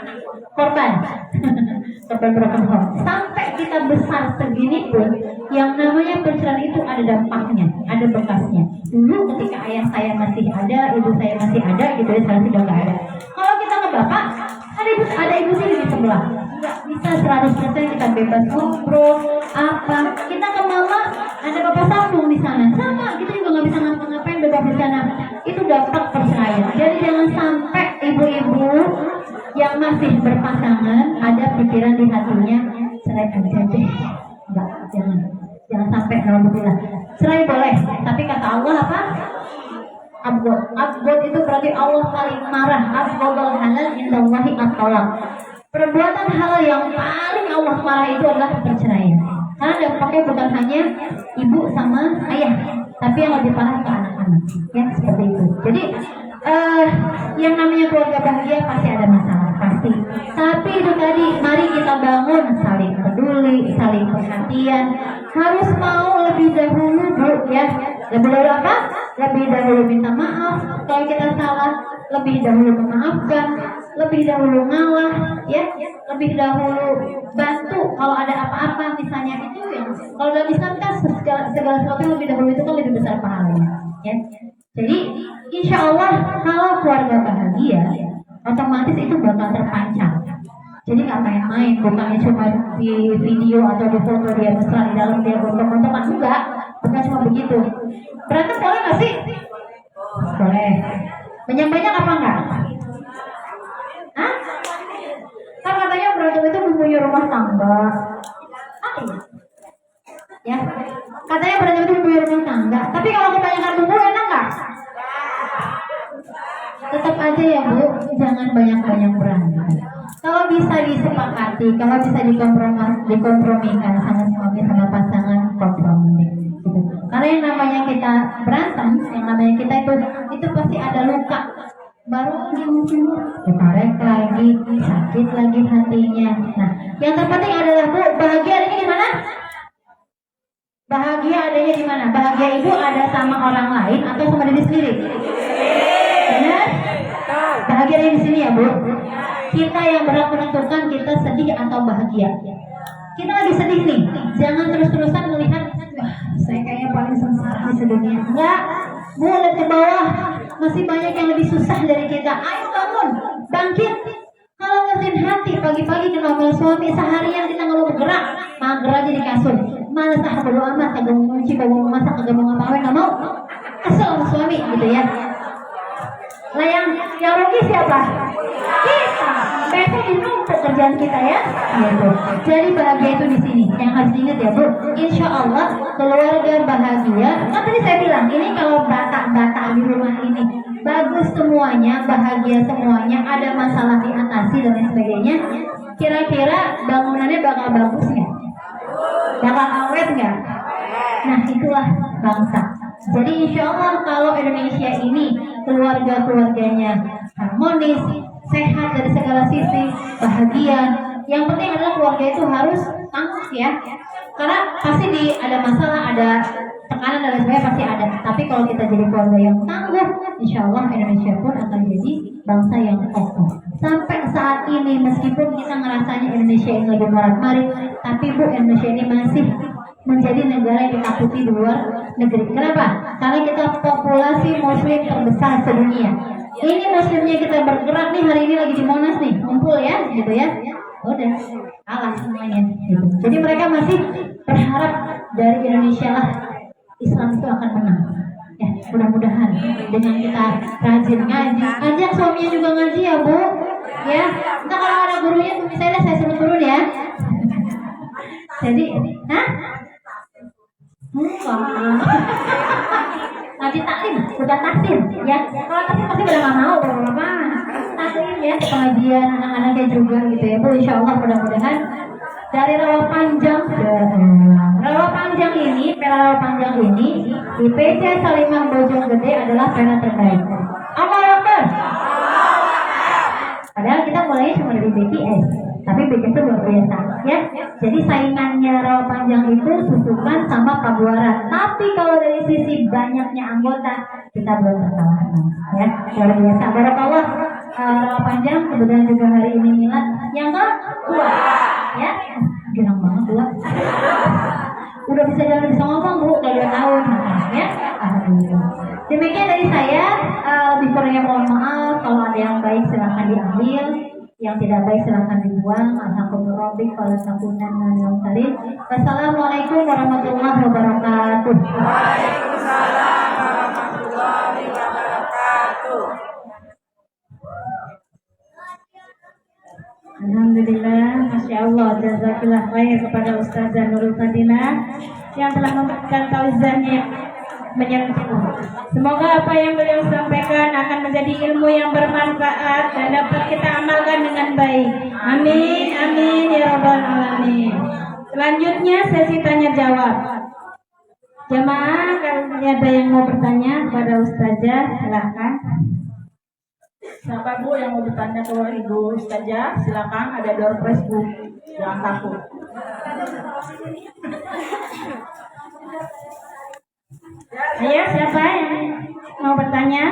korban korban broken home. Sampai kita besar segini pun, yang namanya perceraian itu ada dampaknya, ada bekasnya. Dulu ketika ayah saya masih ada, ibu saya masih ada, gitu ya, sekarang sudah nggak ada. Kalau kita ke bapak, ada ibu sini di sebelah. Nggak bisa 100% kita bebas ngobrol apa. Kita ke mama, ada bapak sambung di sana, sama kita juga nggak bisa ngapa-ngapain bebas di sana. Itu dampak perceraian. Jadi jangan sampai ibu-ibu yang masih berpasangan ada pikiran di hatinya cerai aja deh. Enggak, jangan sampai alhamdulillah. Cerai boleh, tapi kata Allah apa? Abgod itu berarti Allah paling marah. Abgodul halal indallahi at-talaq. Perbuatan halal yang paling Allah marah itu adalah perceraian. Karena dampaknya bukan hanya ibu sama ayah, tapi yang lebih parah ke anak-anak. Ya seperti itu. Jadi yang namanya keluarga bahagia pasti ada masalah, pasti. Tapi itu tadi, mari kita bangun saling peduli, saling perhatian. Harus mau lebih dahulu, Bu, ya. Lebih dahulu apa? Lebih dahulu minta maaf kalau kita salah, lebih dahulu memaafkan, lebih dahulu ngalah, ya. Lebih dahulu bantu kalau ada apa-apa, misalnya itu yang kalau dalam Islam kan segala sesuatu yang lebih dahulu itu kan lebih besar pahalanya, ya. Jadi insya Allah kalau keluarga bahagia, otomatis itu bakal terpancar. Jadi nggak main-main, bukannya cuma di video atau di foto dia mesra di dalam dia gontok-gontokan, enggak, bukan cuma begitu. Berantem boleh nggak sih? Boleh. Banyak-banyak apa enggak? Hah? Kan katanya berantem itu mempunyai rumah tangga. Ya, katanya berantem itu mempunyai rumah tangga. Tapi kalau kebanyakan bumbu enak nggak? Tetap aja ya Bu, jangan banyak-banyak berantem. Kalau bisa disepakati, kalau bisa dikompromikan sama suami sama pasangan, kompromi. Gitu. Karena yang namanya kita berantem, yang namanya kita itu pasti ada luka. Baru dimuncul, ditarek lagi, sakit lagi hatinya. Nah, yang terpenting adalah Bu, bahagia adanya di mana? Bahagia adanya di mana? Bahagia itu ada sama orang lain atau sama diri sendiri? Benar? Bahagia ada di sini ya Bu. Kita yang berhak menentukan kita sedih atau bahagia. Kita lagi sedih nih, jangan terus-terusan melihat, wah saya kayaknya paling sengsara di sedunia. Enggak, Bu, lihat ke bawah, masih banyak yang lebih susah dari kita. Ayo bangun, bangkit. Kalau ngertiin hati, pagi-pagi kena ngomel suami, seharian kita nggak mau bergerak, mager aja di kasur. Malas ah bodo amat, kagak mau nyuci, kagak mau masak, kagak mau ngapa-ngapain, nggak mau. Asal sama suami, gitu ya. Lah yang rugi siapa? Kita. Besok dinumpuk kerjaan kita ya. Gitu. Jadi bahagia itu di sini. Yang harus diingat ya Bu. Insya Allah keluarga bahagia. Kan tadi saya bilang ini kalau batak-batak di rumah ini bagus semuanya, bahagia semuanya, ada masalah diatasi dan lain sebagainya. Kira-kira bangunannya bakal bagus nggak? Bakal awet nggak? Nah itulah bangsa. Jadi insya Allah kalau Indonesia ini keluarga-keluarganya harmonis, sehat dari segala sisi, bahagia. Yang penting adalah keluarga itu harus tangguh ya. Karena pasti ada masalah, ada tekanan dan lain sebagainya pasti ada. Tapi kalau kita jadi keluarga yang tangguh, insya Allah Indonesia pun akan jadi bangsa yang kokoh. Sampai saat ini meskipun kita ngerasanya Indonesia ini lagi morat-marit, tapi Bu, Indonesia ini masih menjadi negara yang ditakuti di luar negeri. Kenapa? Karena kita populasi muslim terbesar sedunia. Ini muslimnya kita bergerak nih, hari ini lagi di Monas nih, kumpul ya, gitu ya. Udah, kalah semuanya. Gitu. Jadi mereka masih berharap dari Indonesia lah Islam itu akan menang. Ya, mudah-mudahan dengan kita rajin ngaji, ajak suaminya juga ngaji ya Bu. Ya, entah kalau ada gurunya, misalnya saya suruh turun ya. Jadi, nanti taklim, sudah taklim ya. Kalau taklim pasti udah nggak mau, apa? Taklim ya, pengajian anak-anaknya juga gitu ya Bu. Insya Allah mudah-mudahan dari Rawa Panjang ini, pera Rawa Panjang ini di PC Salimang Bojonggede adalah pera terbaik. Allahu Akbar. Padahal kita mulainya cuma dari BTS, tapi BTS itu luar biasa ya. Jadi saingannya Rawa Panjang itu Susukan sama Pabuaran. Tapi kalau dari sisi banyaknya anggota, kita belum terkalahkan ya. Luar biasa. Barakallah. Rawa Panjang kebetulan juga hari ini milad yang kedua ya. Girang banget dua. Udah bisa jalan, bisa ngomong Bu, udah 2 tahun ya. Alhamdulillah. Demikian dari saya, lebih kurangnya mohon maaf. Kalau ada yang baik silahkan diambil, yang tidak baik silahkan dibuang. Alhamdulillah. Wassalamualaikum warahmatullahi wabarakatuh. Waalaikumsalam warahmatullahi wabarakatuh. Alhamdulillah, Masya Allah, jazakallah khair kepada Ustazah Nurul Fadila yang telah memberikan tausiahnya menyentuh. Semoga apa yang beliau sampaikan akan menjadi ilmu yang bermanfaat dan dapat kita amalkan dengan baik. Amin, amin ya rabbal alamin. Selanjutnya sesi tanya jawab. Jemaah, kalau ada yang mau bertanya kepada Ustazah, silakan. Siapa Bu yang mau bertanya ke Ibu Ustazah? Silakan, ada door prize Bu. Jangan takut. Ayo, siapa yang mau bertanya?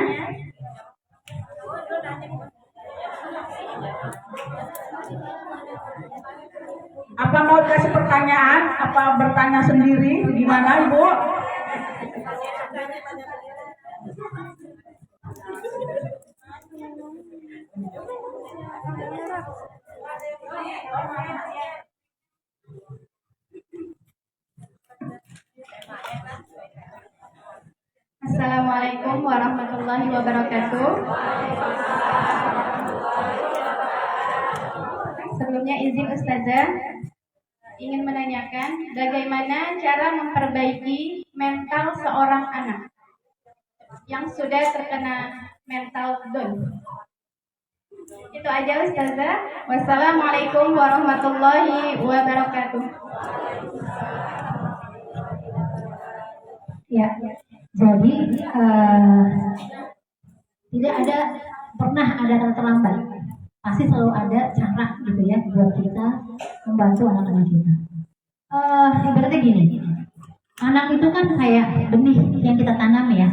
Apa mau kasih pertanyaan? Apa bertanya sendiri? Gimana Ibu? Assalamualaikum warahmatullahi wabarakatuh. Sebelumnya izin Ustazah ingin menanyakan bagaimana cara memperbaiki mental seorang anak yang sudah terkena mental down. Itu aja Ustazah. Wassalamualaikum warahmatullahi wabarakatuh. Ya, jadi tidak ada pernah ada kata terlambat. Pasti selalu ada cara gitu ya buat kita membantu anak-anak kita. Ibaratnya gini, anak itu kan kayak benih yang kita tanam ya.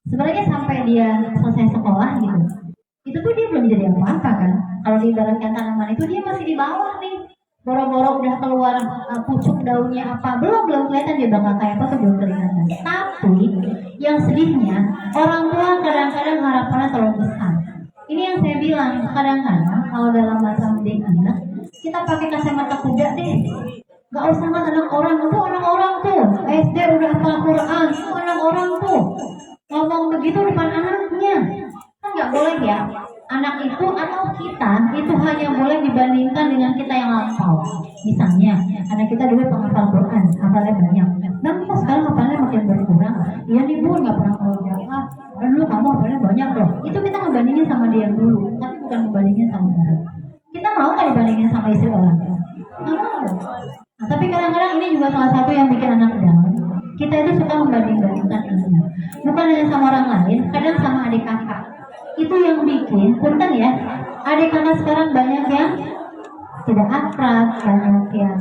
Sebenarnya sampai dia selesai sekolah gitu, itu tuh dia belum jadi apa-apa kan. Kalau diibaratkan tanaman itu dia masih di bawah nih. Boro-boro udah keluar pucuk daunnya apa belum kelihatan dia bakal kayak apa tuh belum kelihatan. Tapi yang sedihnya orang tua kadang-kadang harapannya terlalu besar. Ini yang saya bilang kadang-kadang kalau dalam masa mendidik anak kita pakai kacamata kuda deh. Gak usah kan anak orang tuh SD udah hafal Quran, itu anak orang tuh ngomong begitu depan anaknya kan nggak boleh ya. Anak itu atau kita itu hanya boleh dibandingkan dengan kita yang hafal. Misalnya, anak kita dulu penghafal Quran, hafalnya banyak. Namun kok sekarang hafalnya makin berkurang. Iya nih Bu, nggak pernah kalau jawab. Dulu kamu hafalnya banyak loh. Itu kita ngebandingin sama dia dulu, tapi bukan ngebandingin sama orang. Kita mau kan dibandingin sama istri orang? Nggak mau. Nah, tapi kadang-kadang ini juga salah satu yang bikin anak down. Kita itu suka membanding-bandingkan anak. Bukan hanya sama orang lain, kadang sama adik kakak. Itu yang bikin, punten ya, adik kakak sekarang banyak yang tidak akrab, banyak yang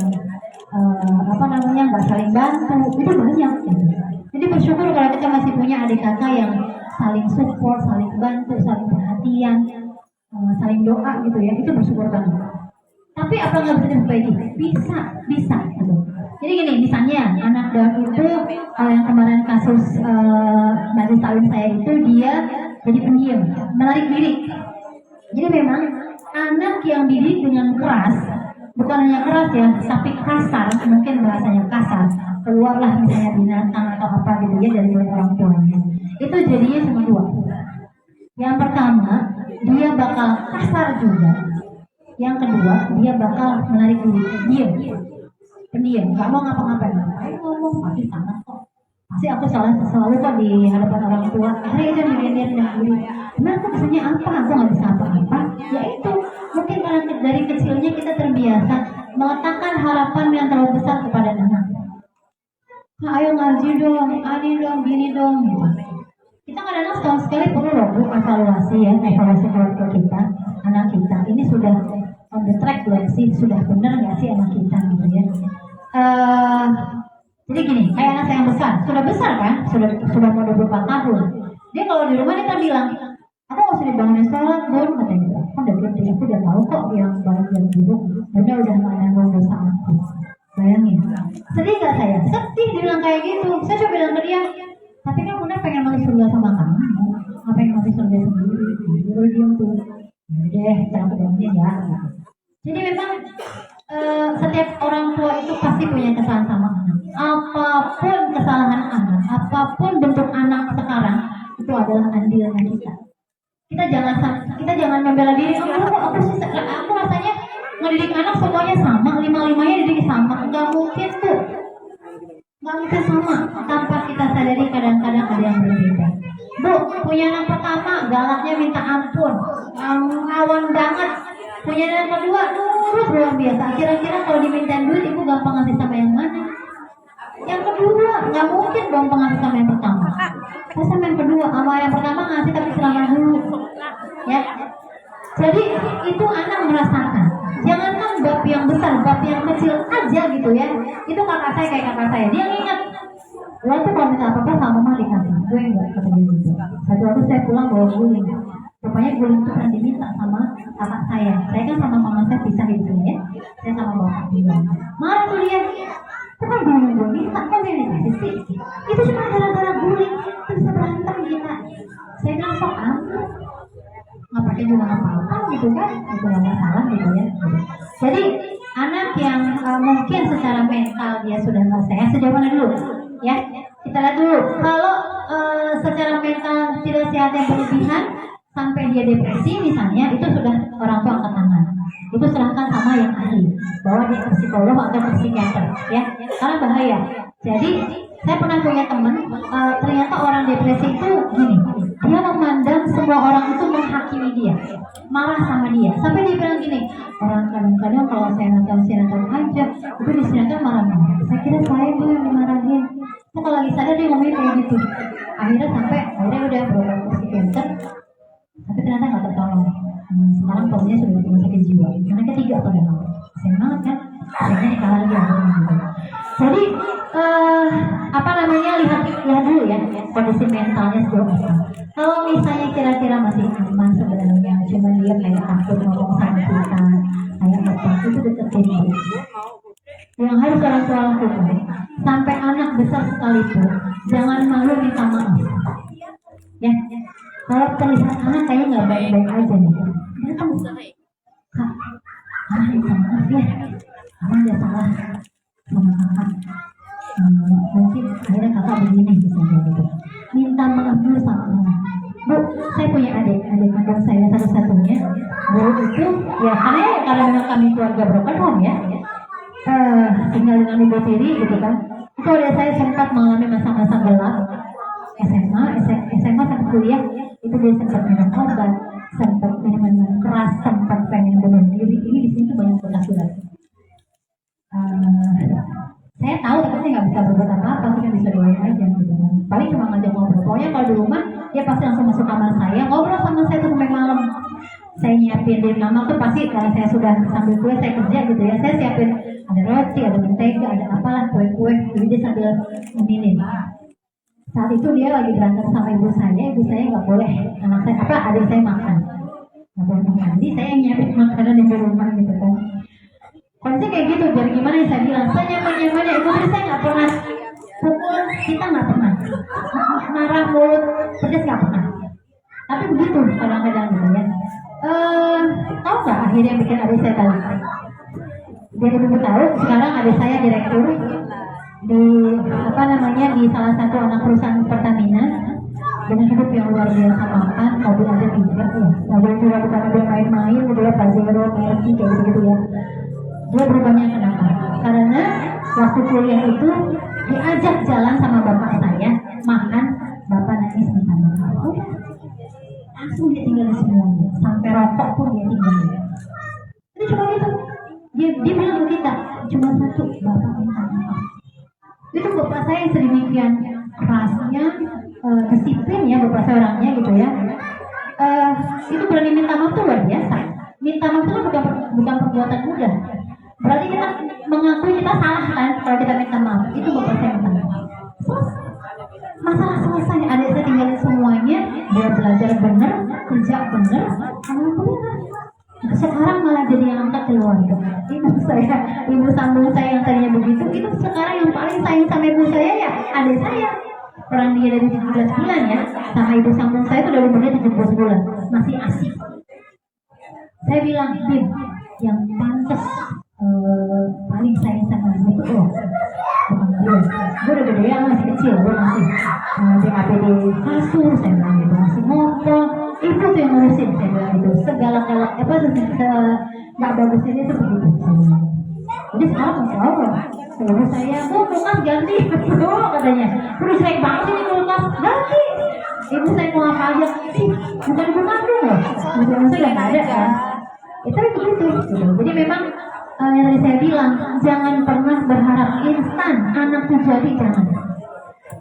nggak saling bantu, itu banyak. Jadi bersyukur kalau kita masih punya adik kakak yang saling support, saling bantu, saling perhatian, saling doa gitu ya, itu bersyukur banget. Tapi apa nggak bisa diperbaiki? Bisa. Gitu. Jadi gini, misalnya anak down itu, kalau yang kemarin kasus Najis Salim saya itu dia jadi pendiam, menarik diri. Jadi memang anak yang dididik dengan keras, bukan hanya keras ya, tapi kasar, mungkin bahasanya kasar, keluarlah misalnya binatang atau apa gitu ya dari mulut orang tuanya. Itu jadinya cuma dua. Yang pertama, dia bakal kasar juga. Yang kedua, dia bakal menarik diri, diam, pendiam, gak mau ngapa-ngapain. Saya ngomong pasti sama kok. Pasti aku selalu kok di hadapan orang tua. Karena itu yang dia tidak diri. Nah, aku bisanya apa? Aku nggak bisa apa-apa. Ya itu mungkin karena dari kecilnya kita terbiasa meletakkan harapan yang terlalu besar kepada anak. Nah, ayo ngaji dong, ani dong, gini dong. Kita kadang-kadang setahun sekali perlu loh Bu evaluasi ya, evaluasi keluarga kita, anak kita. Ini sudah on the track belum sih? Sudah benar nggak sih anak kita gitu ya? Jadi gini, kayak anak saya yang besar, sudah besar kan? Sudah mau 24 tahun. Dia kalau di rumah dia kan bilang, aku nggak usah dibangunin sholat, Bun, katanya. Aku udah gede, aku udah tahu kok yang bangun jam buruk. Bunda udah menanggung dosa aku. Bayangin, sedih gak saya? Sedih dibilang kayak gitu. Saya coba bilang ke dia, tapi kan Bunda pengen masuk surga sama kamu, nggak pengen masuk surga sendiri. Dia diem tuh, deh, jangan kebangunin ya. Jadi memang setiap orang tua itu pasti punya kesalahan sama anak. Apapun kesalahan anak, apapun bentuk anak sekarang, itu adalah andilnya kita. Kita jangan membela diri. Aku rasanya ngedidik anak semuanya sama, lima-limanya dididik sama. Nggak mungkin tuh, nggak mungkin sama. Tanpa kita sadari kadang-kadang ada yang berbeda. Bu, punya anak pertama galaknya minta ampun, ngawon banget. Punya anak kedua nurut luar biasa. Kira-kira kalau dimintain duit ibu gampang ngasih sama yang mana? Yang kedua, nggak mungkin dong pengasih sama yang pertama. Pas sama yang kedua, sama yang pertama ngasih tapi selama dulu. Ya, Jadi itu anak merasakan. Jangankan bab yang besar, bab yang kecil aja gitu ya. Itu kakak saya kayak kakak saya. Dia ingat. Lo tuh kalau minta apa-apa sama mama dikasih. Gue enggak kata dia gitu. Satu waktu saya pulang bawa guling. Rupanya guling itu pernah diminta sama kakak saya. Saya kan sama mama saya pisah gitu ya. Saya sama bapak bilang. Marah tuh dia. Itu kan guling gue minta kok dia dikasih sih. Itu cuma gara-gara guling. Itu bisa berantem kita. Saya bilang sok ambil. Nggak pakai juga nggak apa-apa gitu kan, itu nggak masalah gitu ya. Jadi anak yang mungkin secara mental dia sudah nggak sehat, sejauh mana dulu ya, kita lihat dulu. Kalau secara mental tidak sehat yang berlebihan sampai dia depresi misalnya, itu sudah orang tua angkat tangan. Itu serahkan sama yang ahli, bawa dia ke psikolog atau ke psikiater ya, karena bahaya. Jadi saya pernah punya teman, ternyata orang depresi itu gini, dia memandang semua orang itu menghakimi dia, marah sama dia, sampai dia bilang gini, orang kadang-kadang kalau saya nonton sinetron aja, itu di sinetron marah-marah. Saya kira saya tuh yang dimarahin. Itu kalau lagi sadar dia ngomongnya kayak gitu. Akhirnya udah berobat ke psikiater, tapi ternyata nggak tertolong. Sekarang posisinya sudah di rumah sakit jiwa. Karena ketiga padahal, saya banget kan, akhirnya dikalah lagi gitu. Jadi lihat dulu ya kondisi mentalnya sejauh apa. Kalau misalnya kira-kira masih aman sebenarnya, cuma dia kayak takut ngomong sama kita, kayak apa, itu deketin dulu. Yang harus orang tua lakukan, sampai anak besar sekalipun, jangan malu minta maaf. Ya, kalau terlihat anak kayaknya nggak baik-baik aja nih, Kak, minta maaf ya, ada salah sama kakak. Mungkin akhirnya kakak begini misalnya gitu. Minta maaf dulu sama anak. Bu, saya punya adik kandung saya satu-satunya. Bu itu ya karena memang kami keluarga broken home ya. Tinggal dengan ibu tiri gitu kan. Itu ada saya sempat mengalami masa-masa gelap SMA sampai kuliah. Itu dia sempat minum obat, sempat minuman keras, sempat pengen bunuh diri. Ini di sini tuh banyak bekas-bekas. Saya tahu tapi saya nggak bisa berbuat apa-apa, saya nggak bisa doain aja gitu kan. Paling cuma ngajak ngobrol. Pokoknya kalau di rumah dia pasti langsung masuk kamar saya, ngobrol sama saya tuh sampai malam. Saya nyiapin di kamar tuh pasti kalau saya sudah sambil kue saya kerja gitu ya, saya siapin ada roti, ada mentega, ada apalah kue-kue, jadi dia sambil ngemilin. Saat itu dia lagi berantem sama ibu saya nggak boleh anak saya adik saya makan, nggak boleh makan. Jadi saya nyiapin makanan di rumah gitu kan. Kondisi kayak gitu, biar gimana ya saya bilang, saya nyaman-nyaman ibu saya nggak pernah pukul, kita nggak pernah marah mulut pedas nggak pernah. Tapi begitu kadang-kadang gitu ya. Tahu nggak akhirnya bikin adik saya tahu? Biar ibu tahu, sekarang adik saya direktur di di salah satu anak perusahaan Pertamina dengan hidup yang luar biasa, makan mobil aja tidak ya, mobil juga bukan mobil main-main gitu ya, Pajero, Mercy kayak gitu ya. Dia berubahnya kenapa? Karena waktu kuliah itu diajak jalan sama bapak saya makan, bapak nangis minta maaf. Udah, langsung dia tinggalin semuanya, sampai rokok pun dia tinggalin. Itu cuma gitu. Dia bilang ke kita, cuma satu, bapak minta maaf. Itu bapak saya sedemikian kerasnya, disiplin ya bapak saya orangnya gitu ya. Itu berani minta maaf tuh luar biasa. Minta maaf itu bukan perbuatan mudah. Berarti kita mengakui kita salah kan kalau kita minta maaf. Itu bapak saya minta maaf. Masalah selesai, adik saya tinggalin semuanya, dia belajar benar, kerja benar, alhamdulillah. Sekarang malah jadi yang angkat keluarga. Ibu sambung saya yang tadinya begitu, itu sekarang yang paling sayang sama ibu saya ya adik saya. Orang dia dari 17 bulan ya, sama ibu sambung saya itu dari umurnya 17 bulan, masih asik. Saya bilang, Bim, yang pantas paling sayang sama ibu itu loh. Gue udah gede ya, masih kecil, gue masih di APD kasur, saya bilang gitu, masih motor. Ibu tuh yang ngurusin, saya bilang itu segala-galak nggak bagus ini tuh begitu. Jadi sekarang mau apa? Ibu saya, kulkas ganti, katanya. Udah jelek banget ini kulkas, ganti. Ibu saya mau apa aja? Bukan ibu kandung loh. Ibu saya nggak ada kan? Itu begitu. Jadi memang yang tadi saya bilang, jangan pernah berharap instan anak tuh jadi, jangan.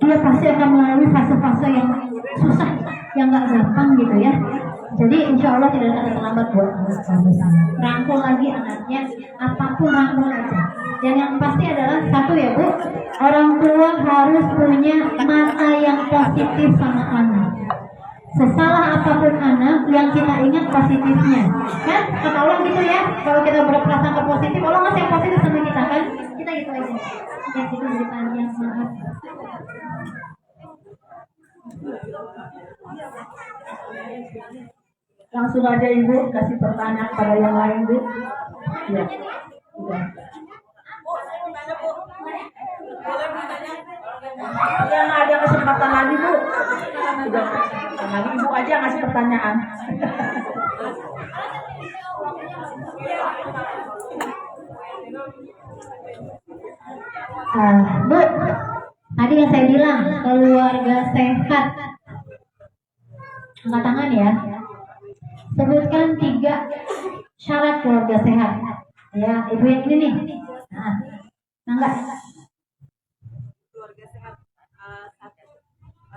Dia pasti akan melalui fase-fase yang susah, yang nggak gampang gitu ya. Jadi insya Allah tidak akan terlambat buat kamu. Rangkul lagi anaknya, apapun rangkul aja. Dan yang pasti adalah satu ya Bu, orang tua harus punya mata yang positif sama anak. Sesalah apapun anak, yang kita ingat positifnya. Kan kata Allah gitu ya, kalau kita berprasangka positif, Allah masih yang positif sama kita kan? Kita gitu aja. Yang itu jadi panjang maaf. Langsung aja Ibu kasih pertanyaan pada yang lain Bu. Ya. Udah. Ya nggak ada kesempatan lagi Bu. Udah. Lagi Ibu aja ngasih pertanyaan. Bu, tadi yang saya bilang keluarga sehat. Angkat tangan ya. Sebutkan 3 syarat keluarga sehat. Ya, ibu yang ini nih. Nah, enggak. Keluarga sehat,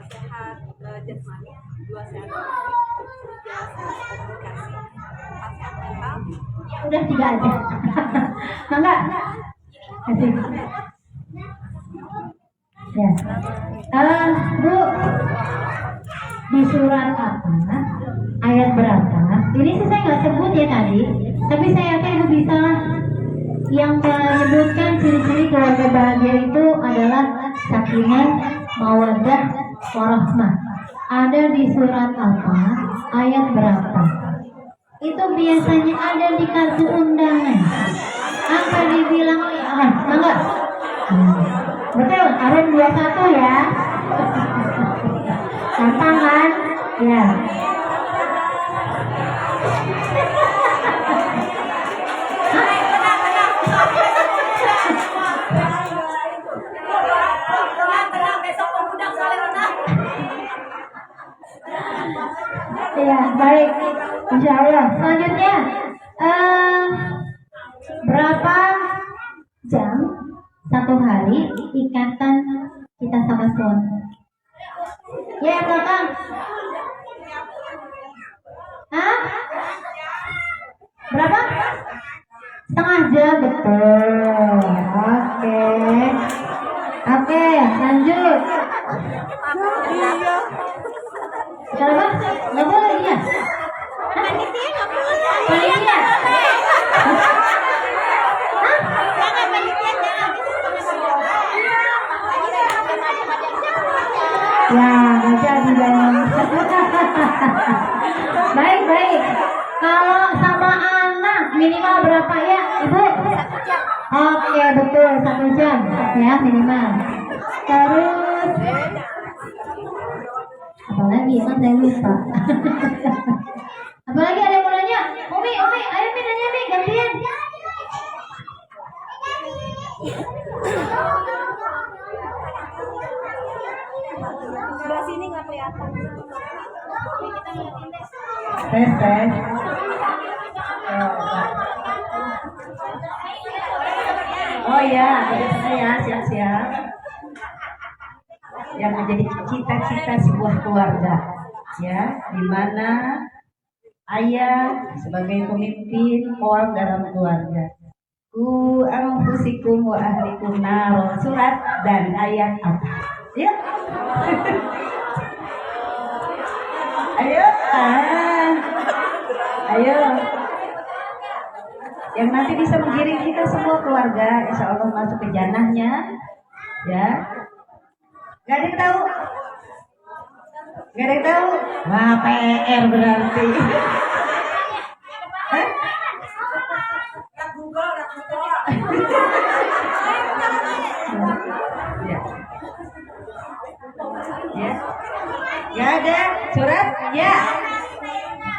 sehat jasmani, 2 sehat, 3 sehat komunikasi, 4 sehat mental. Udah 3 aja. Enggak. Kasih. Ya. Bu, di surat apa? Ayat berapa? Ini sih saya nggak sebut ya tadi, tapi saya yakin ibu bisa. Yang menyebutkan ciri-ciri keluarga bahagia itu adalah sakinah, mawaddah, warahmah. Ada di surat apa? Ayat berapa? Itu biasanya ada di kartu undangan. Apa dibilang enggak? Betul, Arun 21 ya. Gampang kan? Ya. Ya, baik. Insya Allah. Selanjutnya, berapa jam satu hari ikatan kita sama suami? Ya, yang belakang. Hah? Berapa? Setengah jam, betul. Oke, lanjut. Kenapa? Nggak boleh ya? Panitia nggak boleh. Panitia? Jangan panitia, jangan. Ya, nggak jadi dong. Baik. Kalau sama anak minimal berapa ya, Ibu? Oke, betul, 1 jam ya minimal. Terus apalagi kan saya lupa. Apalagi ada yang mau nanya? Umi, ayo Mi nanya Mi, gantian. Sebelah sini nggak kelihatan. Tes. Oh ya, saya siap-siap. Yang menjadi cita-cita sebuah keluarga, ya, di mana ayah sebagai pemimpin orang dalam keluarga. Ku anfusikum wa ahlikum nar, surat dan ayat apa? Ya. Ayo. Yang nanti bisa menggiring kita semua keluarga, insya Allah masuk ke jannahnya, ya. Gak ada yang tahu? Wah, PR berarti. Hah? Ya. Gak ada surat? Ya.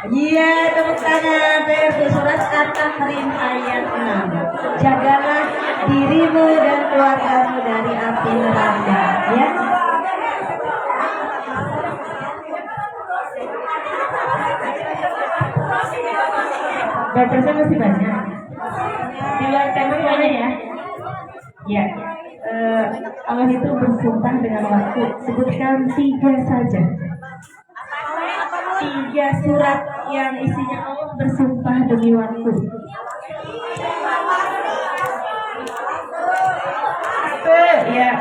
Iya, tepuk tangan. Versi surat At-Tahrim ayat 6. Jagalah dirimu dan keluargamu dari api neraka. Ya. Batasnya masih banyak. Tinggal temanya ya. Ya. Allah itu bersumpah dengan waktu. Sebutkan 3 saja. 3 surat yang isinya Allah bersumpah demi waktu. Satu, ya.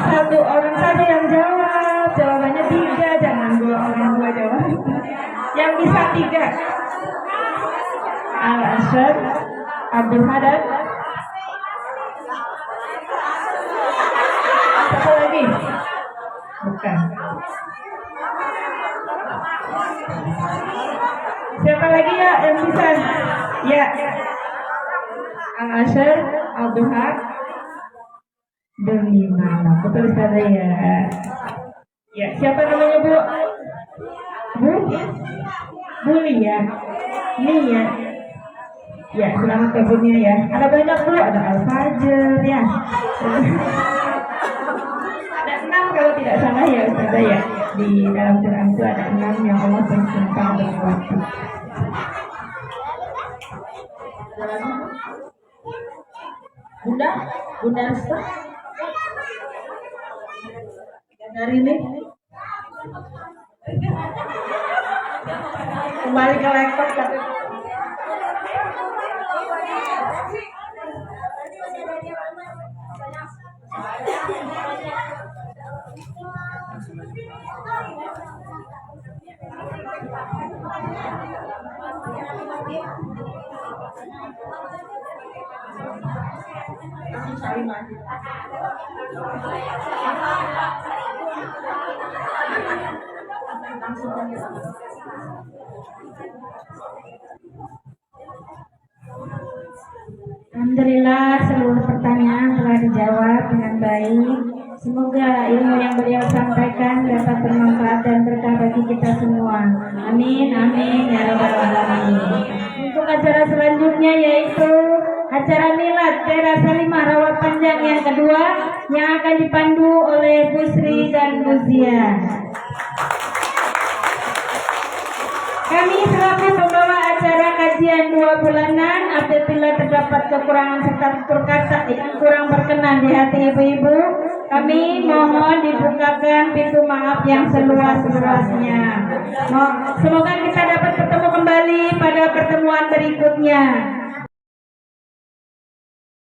Satu orang saja yang jawab. Jawabannya 3, jangan 2 orang 2 jawab. Yang bisa 3. Al-Asyad, Abdul Hadad. Satu lagi. Bukan. Siapa lagi ya yang bisa? Ya. Al-Asyad, Abdul Hadad. Demi mana? Betul sekali ya. Ya, siapa namanya Bu? Bu Lia. Nia. Ya, selamat ke Bu Nia ya. Ada banyak Bu, ada Al-Fajr ya. Ada 6 kalau tidak salah ya Ustazah ya. Di dalam Quran itu ada 6 yang Allah bersumpah dengan waktu. Bunda Rista dari ini kembali ke laptop kan? Alhamdulillah seluruh pertanyaan telah dijawab dengan baik. Semoga ilmu yang beliau sampaikan dapat bermanfaat dan berkah bagi kita semua. Amin, amin, ya rabbal alamin. Untuk acara selanjutnya yaitu acara milad Tera Salimah Rawat Panjang yang kedua yang akan dipandu oleh Bu Sri dan Bu Zia. Kami selaku pembawa acara kajian 2 bulanan, apabila terdapat kekurangan serta tutur kata yang kurang berkenan di hati ibu-ibu, kami mohon dibukakan pintu maaf yang seluas-luasnya. Semoga kita dapat bertemu kembali pada pertemuan berikutnya.